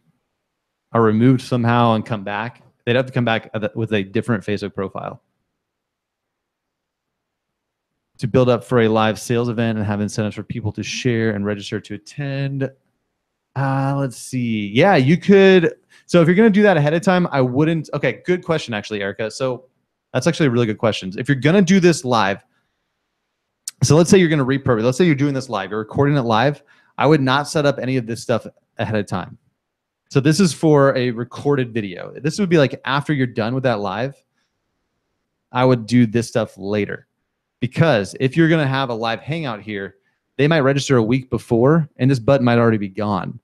are removed somehow and come back, they'd have to come back with a different Facebook profile. To build up for a live sales event and have incentives for people to share and register to attend. Let's see. Yeah, you could. So if you're going to do that ahead of time, I wouldn't. Okay, good question, actually, Erica. So that's actually a really good question. If you're going to do this live, so let's say you're going to repurpose. Let's say you're doing this live. You're recording it live. I would not set up any of this stuff ahead of time. So this is for a recorded video. This would be like after you're done with that live, I would do this stuff later. Because if you're going to have a live hangout here, they might register a week before, and this button might already be gone.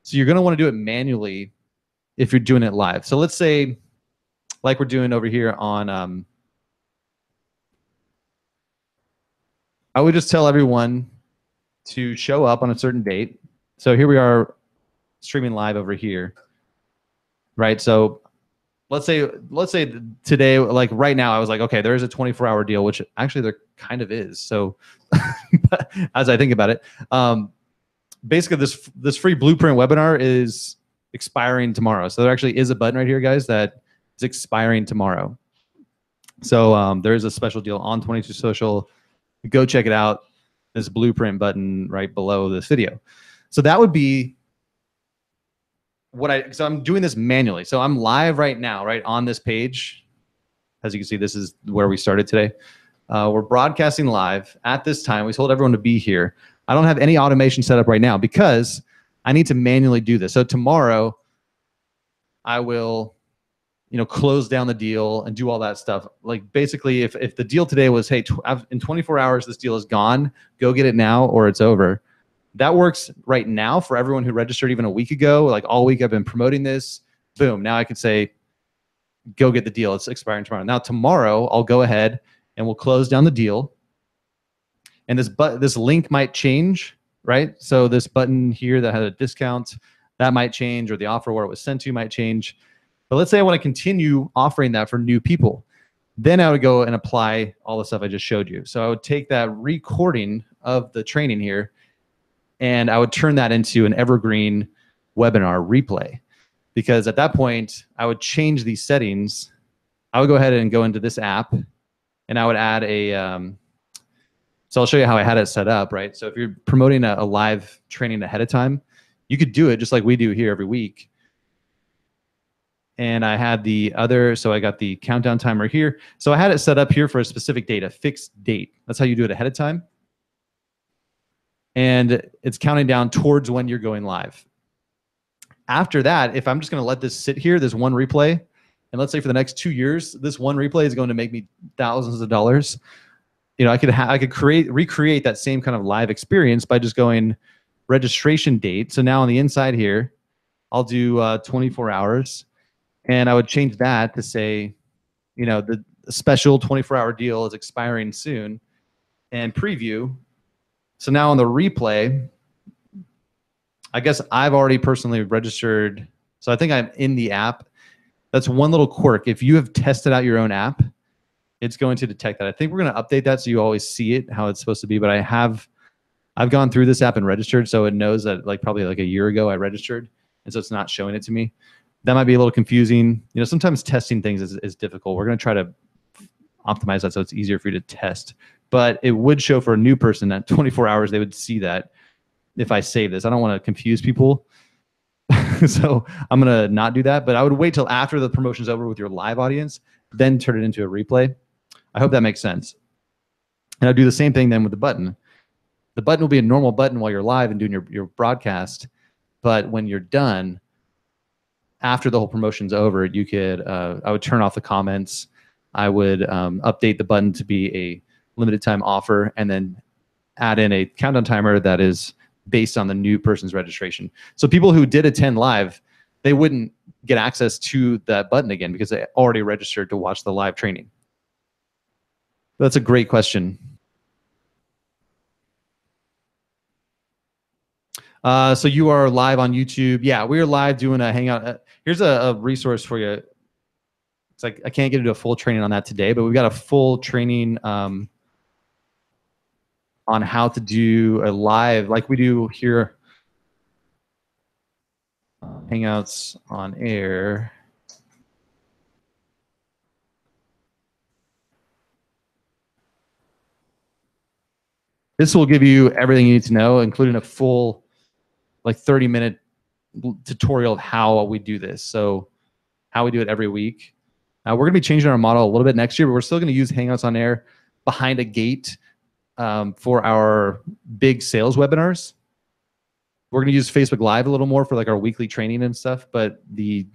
So you're going to want to do it manually if you're doing it live. So let's say, like we're doing over here on, I would just tell everyone to show up on a certain date. So here we are streaming live over here, right? So let's say today, like right now, I was like, okay, there is a 24-hour deal, which actually there kind of is. So as I think about it, basically this free blueprint webinar is expiring tomorrow. So there actually is a button right here, guys, that is expiring tomorrow. So there is a special deal on 22 Social. Go check it out. This blueprint button right below this video. So that would be so I'm doing this manually. So I'm live right now, right on this page. As you can see, this is where we started today. We're broadcasting live at this time. We told everyone to be here. I don't have any automation set up right now because I need to manually do this. So tomorrow I will, close down the deal and do all that stuff. Like basically if the deal today was, hey, in 24 hours, this deal is gone, go get it now or it's over. That works right now for everyone who registered even a week ago. Like all week I've been promoting this. Boom. Now I can say, go get the deal. It's expiring tomorrow. Now tomorrow I'll go ahead and we'll close down the deal. And this link might change, right? So this button here that had a discount, that might change, or the offer where it was sent to might change. But let's say I want to continue offering that for new people. Then I would go and apply all the stuff I just showed you. So I would take that recording of the training here and I would turn that into an Evergreen webinar replay. Because at that point, I would change these settings. I would go ahead and go into this app and I would add so I'll show you how I had it set up, right? So if you're promoting a live training ahead of time, you could do it just like we do here every week. And I had so I got the countdown timer here. So I had it set up here for a specific date, a fixed date. That's how you do it ahead of time. And it's counting down towards when you're going live. After that, if I'm just going to let this sit here, this one replay, and let's say for the next 2 years, this one replay is going to make me thousands of dollars. I could recreate that same kind of live experience by just going registration date. So now on the inside here, I'll do 24 hours, and I would change that to say, the special 24-hour deal is expiring soon, and preview. So now on the replay, I guess I've already personally registered. So I think I'm in the app. That's one little quirk. If you have tested out your own app, it's going to detect that. I think we're going to update that so you always see it how it's supposed to be. But I've gone through this app and registered, so it knows that probably a year ago I registered, and so it's not showing it to me. That might be a little confusing. Sometimes testing things is difficult. We're going to try to optimize that so it's easier for you to test. But it would show for a new person at 24 hours, they would see that if I save this. I don't want to confuse people. So I'm going to not do that. But I would wait till after the promotion's over with your live audience, then turn it into a replay. I hope that makes sense. And I'll do the same thing then with the button. The button will be a normal button while you're live and doing your broadcast. But when you're done, after the whole promotion's over, you could, I would turn off the comments. I would update the button to be a limited time offer and then add in a countdown timer that is based on the new person's registration. So people who did attend live, they wouldn't get access to that button again because they already registered to watch the live training. That's a great question. So you are live on YouTube. Yeah, we are live doing a Hangout. Here's a resource for you. It's like I can't get into a full training on that today, but we've got a full training on how to do a live like we do here. Hangouts on air. This will give you everything you need to know, including a full 30-minute tutorial of how we do this. So how we do it every week. We're going to be changing our model a little bit next year, but we're still going to use Hangouts on Air behind a gate for our big sales webinars. We're going to use Facebook Live a little more for our weekly training and stuff, but the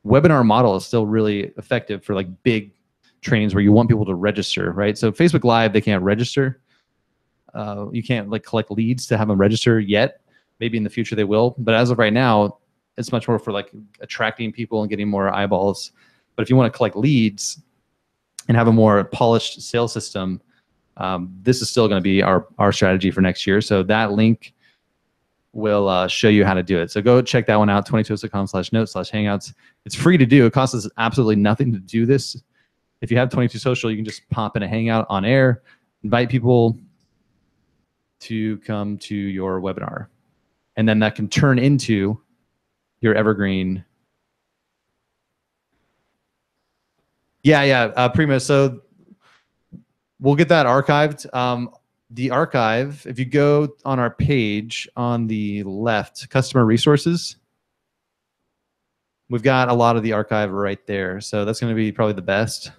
webinar model is still really effective for big trainings where you want people to register, right? So Facebook Live, they can't register. You can't collect leads to have them register yet. Maybe in the future they will, but as of right now, it's much more for attracting people and getting more eyeballs. But if you want to collect leads and have a more polished sales system, this is still going to be our strategy for next year. So that link will show you how to do it. So go check that one out, 22social.com/notes/hangouts. It's free to do. It costs us absolutely nothing to do this. If you have 22 Social, you can just pop in a Hangout on air, invite people to come to your webinar. And then that can turn into your Evergreen Yeah, Primo. So we'll get that archived. The archive, if you go on our page on the left, customer resources, we've got a lot of the archive right there. So that's going to be probably the best.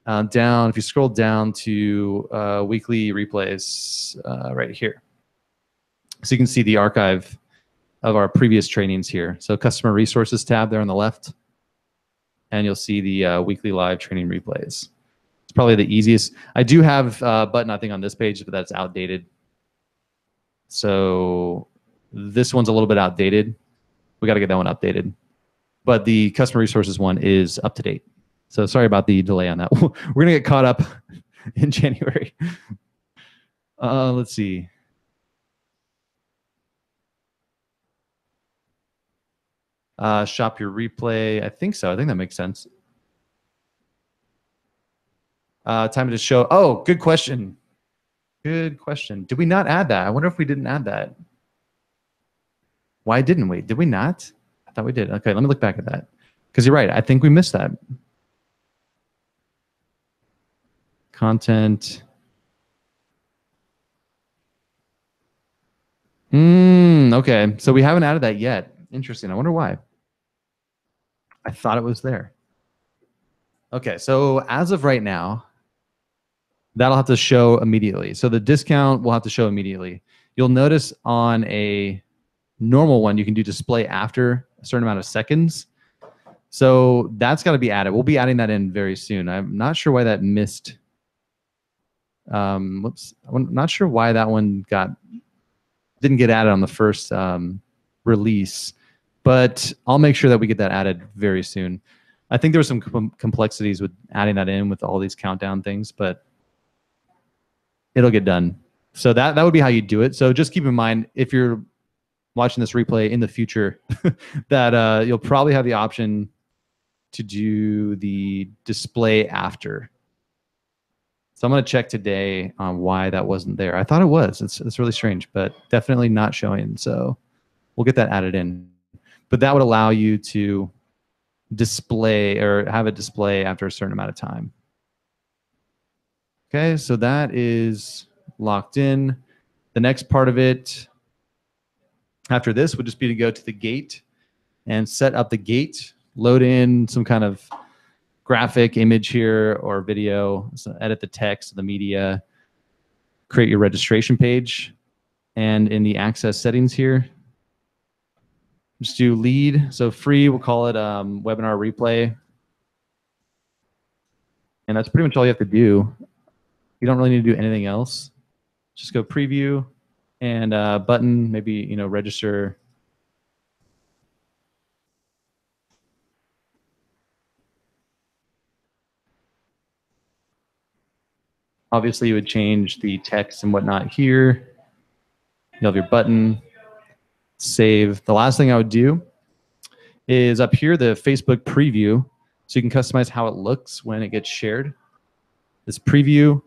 Down, if you scroll down to weekly replays right here. So you can see the archive of our previous trainings here. So customer resources tab there on the left. And you'll see the weekly live training replays. It's probably the easiest. I do have a button, I think, on this page, but that's outdated. So this one's a little bit outdated. We got to get that one updated. But the customer resources one is up to date. So sorry about the delay on that. We're going to get caught up in January. Let's see. Shop your replay. I think so. I think that makes sense. Time to show. Oh, good question. Good question. Did we not add that? I wonder if we didn't add that. Why didn't we? Did we not? I thought we did. Okay, let me look back at that. Because you're right. I think we missed that. Content. Okay, so we haven't added that yet. Interesting. I wonder why. I thought it was there. Okay, so as of right now, that'll have to show immediately. So the discount will have to show immediately. You'll notice on a normal one, you can do display after a certain amount of seconds. So that's got to be added. We'll be adding that in very soon. I'm not sure why that missed. Whoops. I'm not sure why that one didn't get added on the first release, but I'll make sure that we get that added very soon. I think there were some complexities with adding that in with all these countdown things, but it'll get done. So that would be how you do it. So just keep in mind, if you're watching this replay in the future, that you'll probably have the option to do the display after. So I'm going to check today on why that wasn't there. I thought it was. It's really strange, but definitely not showing. So we'll get that added in. But that would allow you to display or have it display after a certain amount of time. Okay, so that is locked in. The next part of it after this would just be to go to the gate and set up the gate, load in some kind of graphic image here or video, so edit the text, the media, create your registration page. And in the access settings here, just do lead. So free, we'll call it webinar replay. And that's pretty much all you have to do. You don't really need to do anything else. Just go preview and button, maybe register. Obviously, you would change the text and whatnot here. You have your button, save. The last thing I would do is up here, the Facebook preview. So you can customize how it looks when it gets shared. This preview,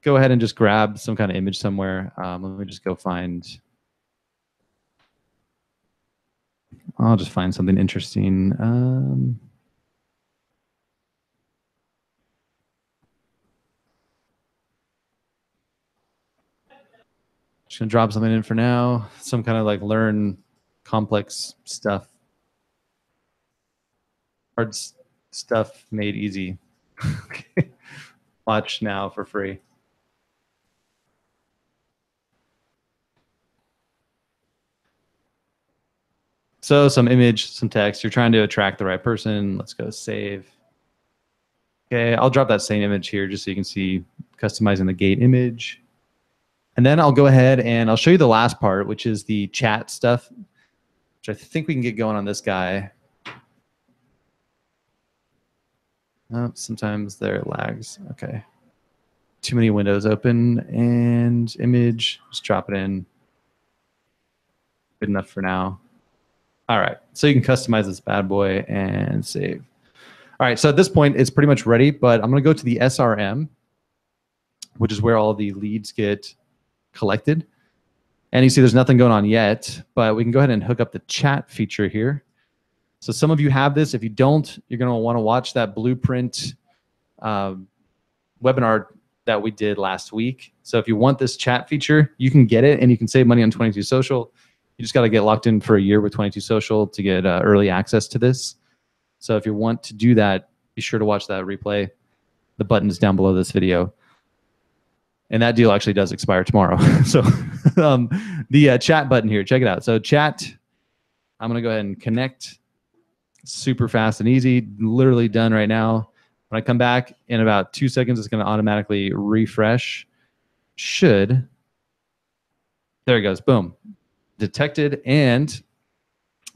go ahead and just grab some kind of image somewhere. Let me just go find, I'll just find something interesting. Just gonna drop something in for now. Some kind of like learn complex stuff. Hard stuff made easy. Watch now for free. So some image, some text. You're trying to attract the right person. Let's go save. Okay, I'll drop that same image here just so you can see customizing the gate image. And then I'll go ahead and I'll show you the last part, which is the chat stuff, which I think we can get going on this guy. Oh, sometimes there lags. Okay. Too many windows open and image. Just drop it in. Good enough for now. All right. So you can customize this bad boy and save. All right. So at this point, it's pretty much ready, but I'm going to go to the SRM, which is where all the leads get collected. And you see there's nothing going on yet, but we can go ahead and hook up the chat feature here. So some of you have this. If you don't, you're going to want to watch that blueprint webinar that we did last week. So if you want this chat feature, you can get it and you can save money on 22 Social. You just got to get locked in for a year with 22 Social to get early access to this. So if you want to do that, be sure to watch that replay. The button is down below this video. And that deal actually does expire tomorrow. So the chat button here, check it out. So chat, I'm going to go ahead and connect. Super fast and easy, literally done right now. When I come back in about 2 seconds, it's going to automatically refresh. There it goes, boom. Detected, and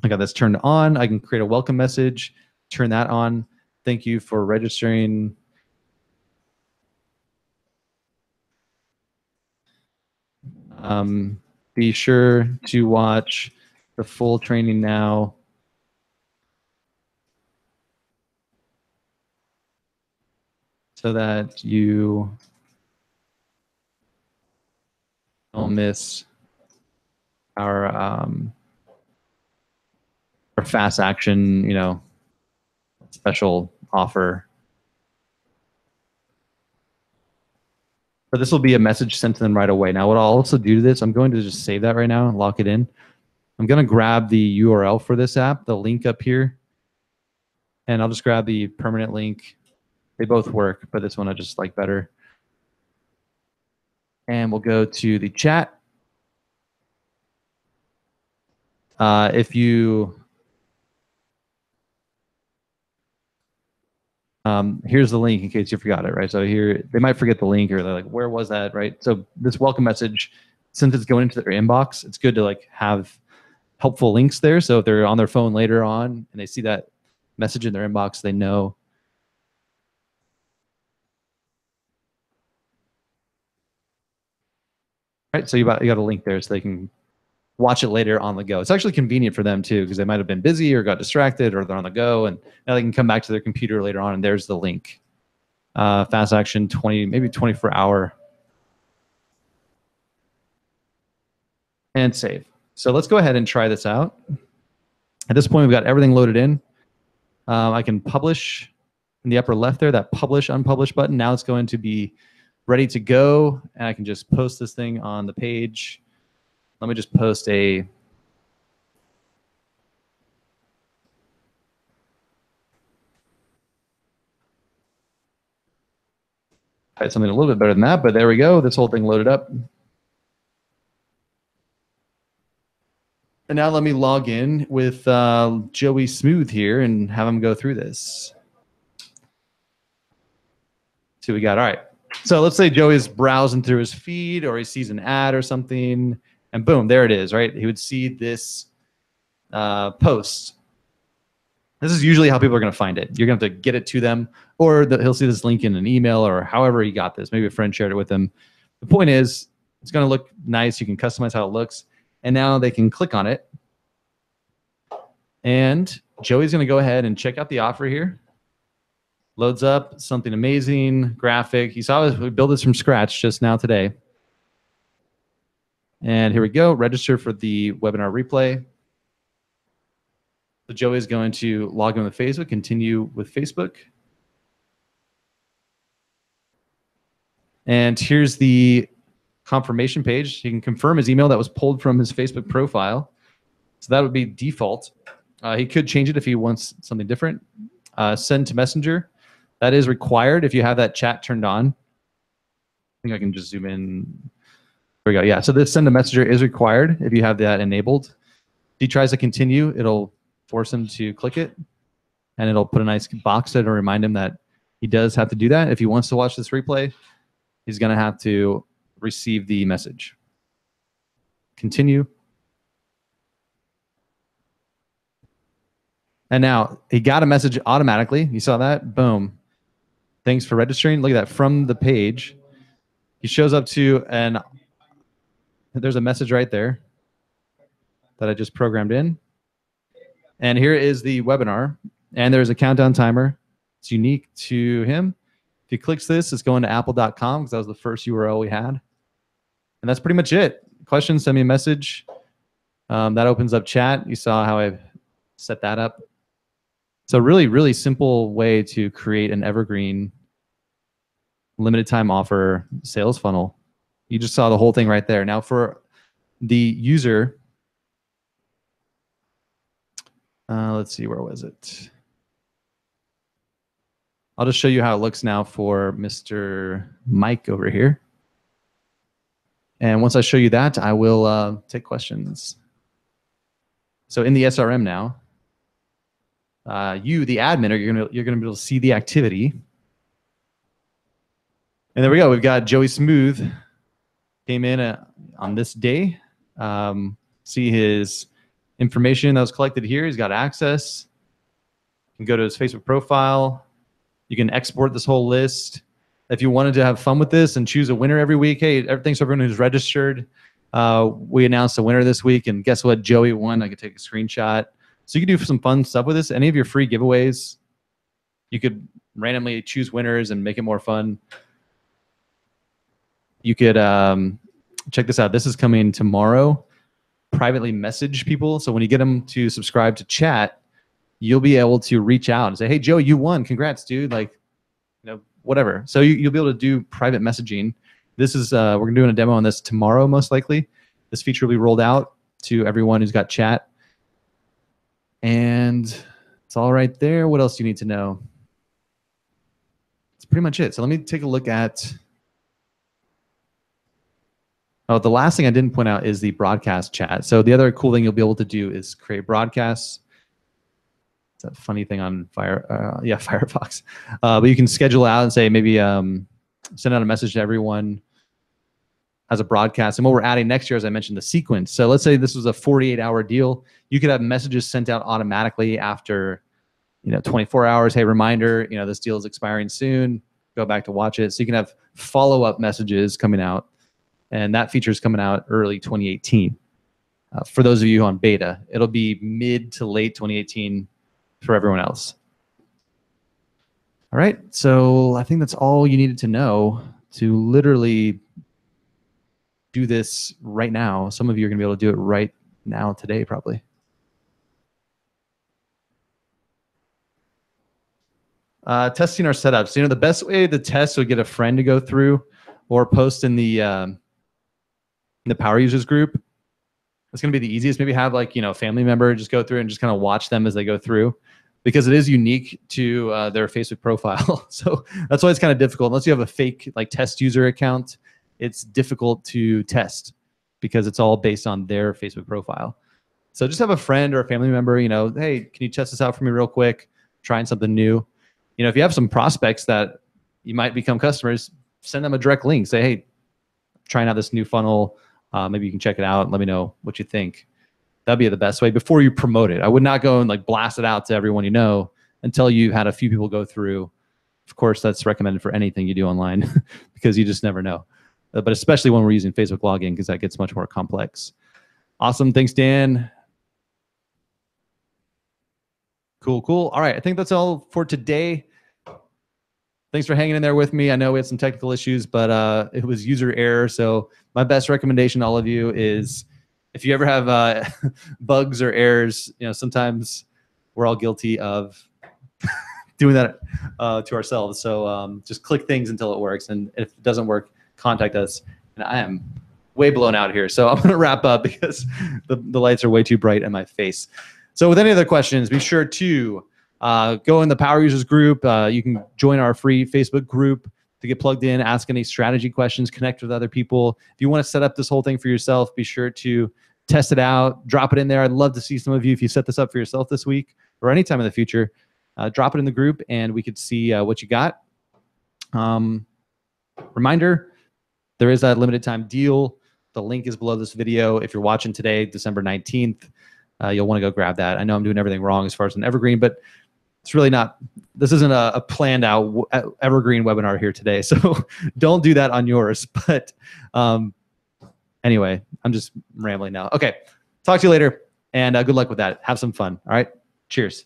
I got this turned on. I can create a welcome message, turn that on. Thank you for registering. Be sure to watch the full training now. So that you don't miss our fast action, special offer. But this will be a message sent to them right away. Now, what I'll also do to this, I'm going to just save that right now and lock it in. I'm going to grab the URL for this app, the link up here, and I'll just grab the permanent link. They both work, but this one I just like better. And we'll go to the chat. If you here's the link in case you forgot it, right? So here, they might forget the link or they're like, where was that, right? So this welcome message, since it's going into their inbox, it's good to like have helpful links there. So if they're on their phone later on and they see that message in their inbox, they know. Right, so you got a link there so they can watch it later on the go. It's actually convenient for them too, because they might have been busy or got distracted or they're on the go, and now they can come back to their computer later on and there's the link. Fast action, maybe 24-hour. And save. So let's go ahead and try this out. At this point, we've got everything loaded in. I can publish in the upper left there, that publish, unpublish button. Now it's going to be ready to go, and I can just post this thing on the page. Let me just post a something a little bit better than that, but there we go. This whole thing loaded up. And now let me log in with Joey Smooth here and have him go through this. See what we got. All right. So let's say Joey's browsing through his feed or he sees an ad or something, and boom, there it is, right? He would see this post. This is usually how people are going to find it. You're going to have to get it to them, or he'll see this link in an email or however he got this. Maybe a friend shared it with him. The point is, it's going to look nice. You can customize how it looks. And now they can click on it. And Joey's going to go ahead and check out the offer here. Loads up something amazing, graphic. You saw we built this from scratch just now today. And here we go. Register for the webinar replay. So Joey's going to log in with Facebook, continue with Facebook. And here's the confirmation page. He can confirm his email that was pulled from his Facebook profile. So that would be default. He could change it if he wants something different. Send to Messenger. That is required if you have that chat turned on. I think I can just zoom in. There we go. Yeah, so this send to Messenger is required if you have that enabled. If he tries to continue, it'll force him to click it, and it'll put a nice box there to remind him that he does have to do that. If he wants to watch this replay, he's going to have to receive the message. Continue. And now he got a message automatically. You saw that? Boom. Thanks for registering. Look at that from the page. He shows up to, and there's a message right there that I just programmed in. And here is the webinar. And there's a countdown timer. It's unique to him. If he clicks this, it's going to apple.com because that was the first URL we had. And that's pretty much it. Questions, send me a message. That opens up chat. You saw how I set that up. So really, really simple way to create an evergreen limited time offer sales funnel. You just saw the whole thing right there. Now for the user, let's see, where was it? I'll just show you how it looks now for Mr. Mike over here. And once I show you that, I will take questions. So in the SRM now, you, the admin, you're gonna be able to see the activity. And there we go. We've got Joey Smooth came in on this day. See his information that was collected here. He's got access. You can go to his Facebook profile. You can export this whole list. If you wanted to have fun with this and choose a winner every week, hey, thanks to everyone who's registered. We announced a winner this week, and guess what? Joey won. I could take a screenshot. So you can do some fun stuff with this. Any of your free giveaways, you could randomly choose winners and make it more fun. You could check this out. This is coming tomorrow. Privately message people. So when you get them to subscribe to chat, you'll be able to reach out and say, hey, Joe, you won. Congrats, dude. Like, you know, whatever. So you'll be able to do private messaging. This is, we're doing a demo on this tomorrow, most likely. This feature will be rolled out to everyone who's got chat. And it's all right there. What else do you need to know? That's pretty much it. So let me take a look at, oh, the last thing I didn't point out is the broadcast chat. So the other cool thing you'll be able to do is create broadcasts. It's a funny thing on Firefox. But you can schedule out and say maybe send out a message to everyone as a broadcast. And what we're adding next year, as I mentioned, the sequence. So let's say this was a 48-hour deal. You could have messages sent out automatically after 24 hours. Hey, reminder, this deal is expiring soon. Go back to watch it. So you can have follow-up messages coming out. And that feature is coming out early 2018. For those of you on beta, it'll be mid to late 2018 for everyone else. All right, so I think that's all you needed to know to literally do this right now. Some of you are gonna be able to do it right now today, probably. Testing our setups. The best way to test would get a friend to go through or post in the power users group. It's going to be the easiest. Maybe have a family member just go through and just kind of watch them as they go through, because it is unique to their Facebook profile. So that's why it's kind of difficult. Unless you have a fake test user account, it's difficult to test because it's all based on their Facebook profile. So just have a friend or a family member, hey, can you test this out for me real quick? Trying something new. If you have some prospects that you might become customers, send them a direct link. Say, hey, trying out this new funnel. Maybe you can check it out and let me know what you think. That'd be the best way before you promote it. I would not go and blast it out to everyone until you had a few people go through. Of course, that's recommended for anything you do online because you just never know. But especially when we're using Facebook login, because that gets much more complex. Awesome. Thanks, Dan. Cool, cool. All right, I think that's all for today. Thanks for hanging in there with me. I know we had some technical issues, but it was user error. So my best recommendation to all of you is if you ever have bugs or errors, sometimes we're all guilty of doing that to ourselves. So just click things until it works. And if it doesn't work, contact us. And I am way blown out here. So I'm going to wrap up because the lights are way too bright in my face. So with any other questions, be sure to go in the Power Users group. You can join our free Facebook group to get plugged in, ask any strategy questions, connect with other people. If you want to set up this whole thing for yourself, be sure to test it out, drop it in there. I'd love to see some of you, if you set this up for yourself this week or anytime in the future, drop it in the group and we could see what you got. Reminder, there is that limited time deal. The link is below this video. If you're watching today, December 19th, you'll want to go grab that. I know I'm doing everything wrong as far as an Evergreen, but it's really not, this isn't a planned out Evergreen webinar here today. So don't do that on yours. But anyway, I'm just rambling now. Okay, talk to you later and good luck with that. Have some fun. All right, cheers.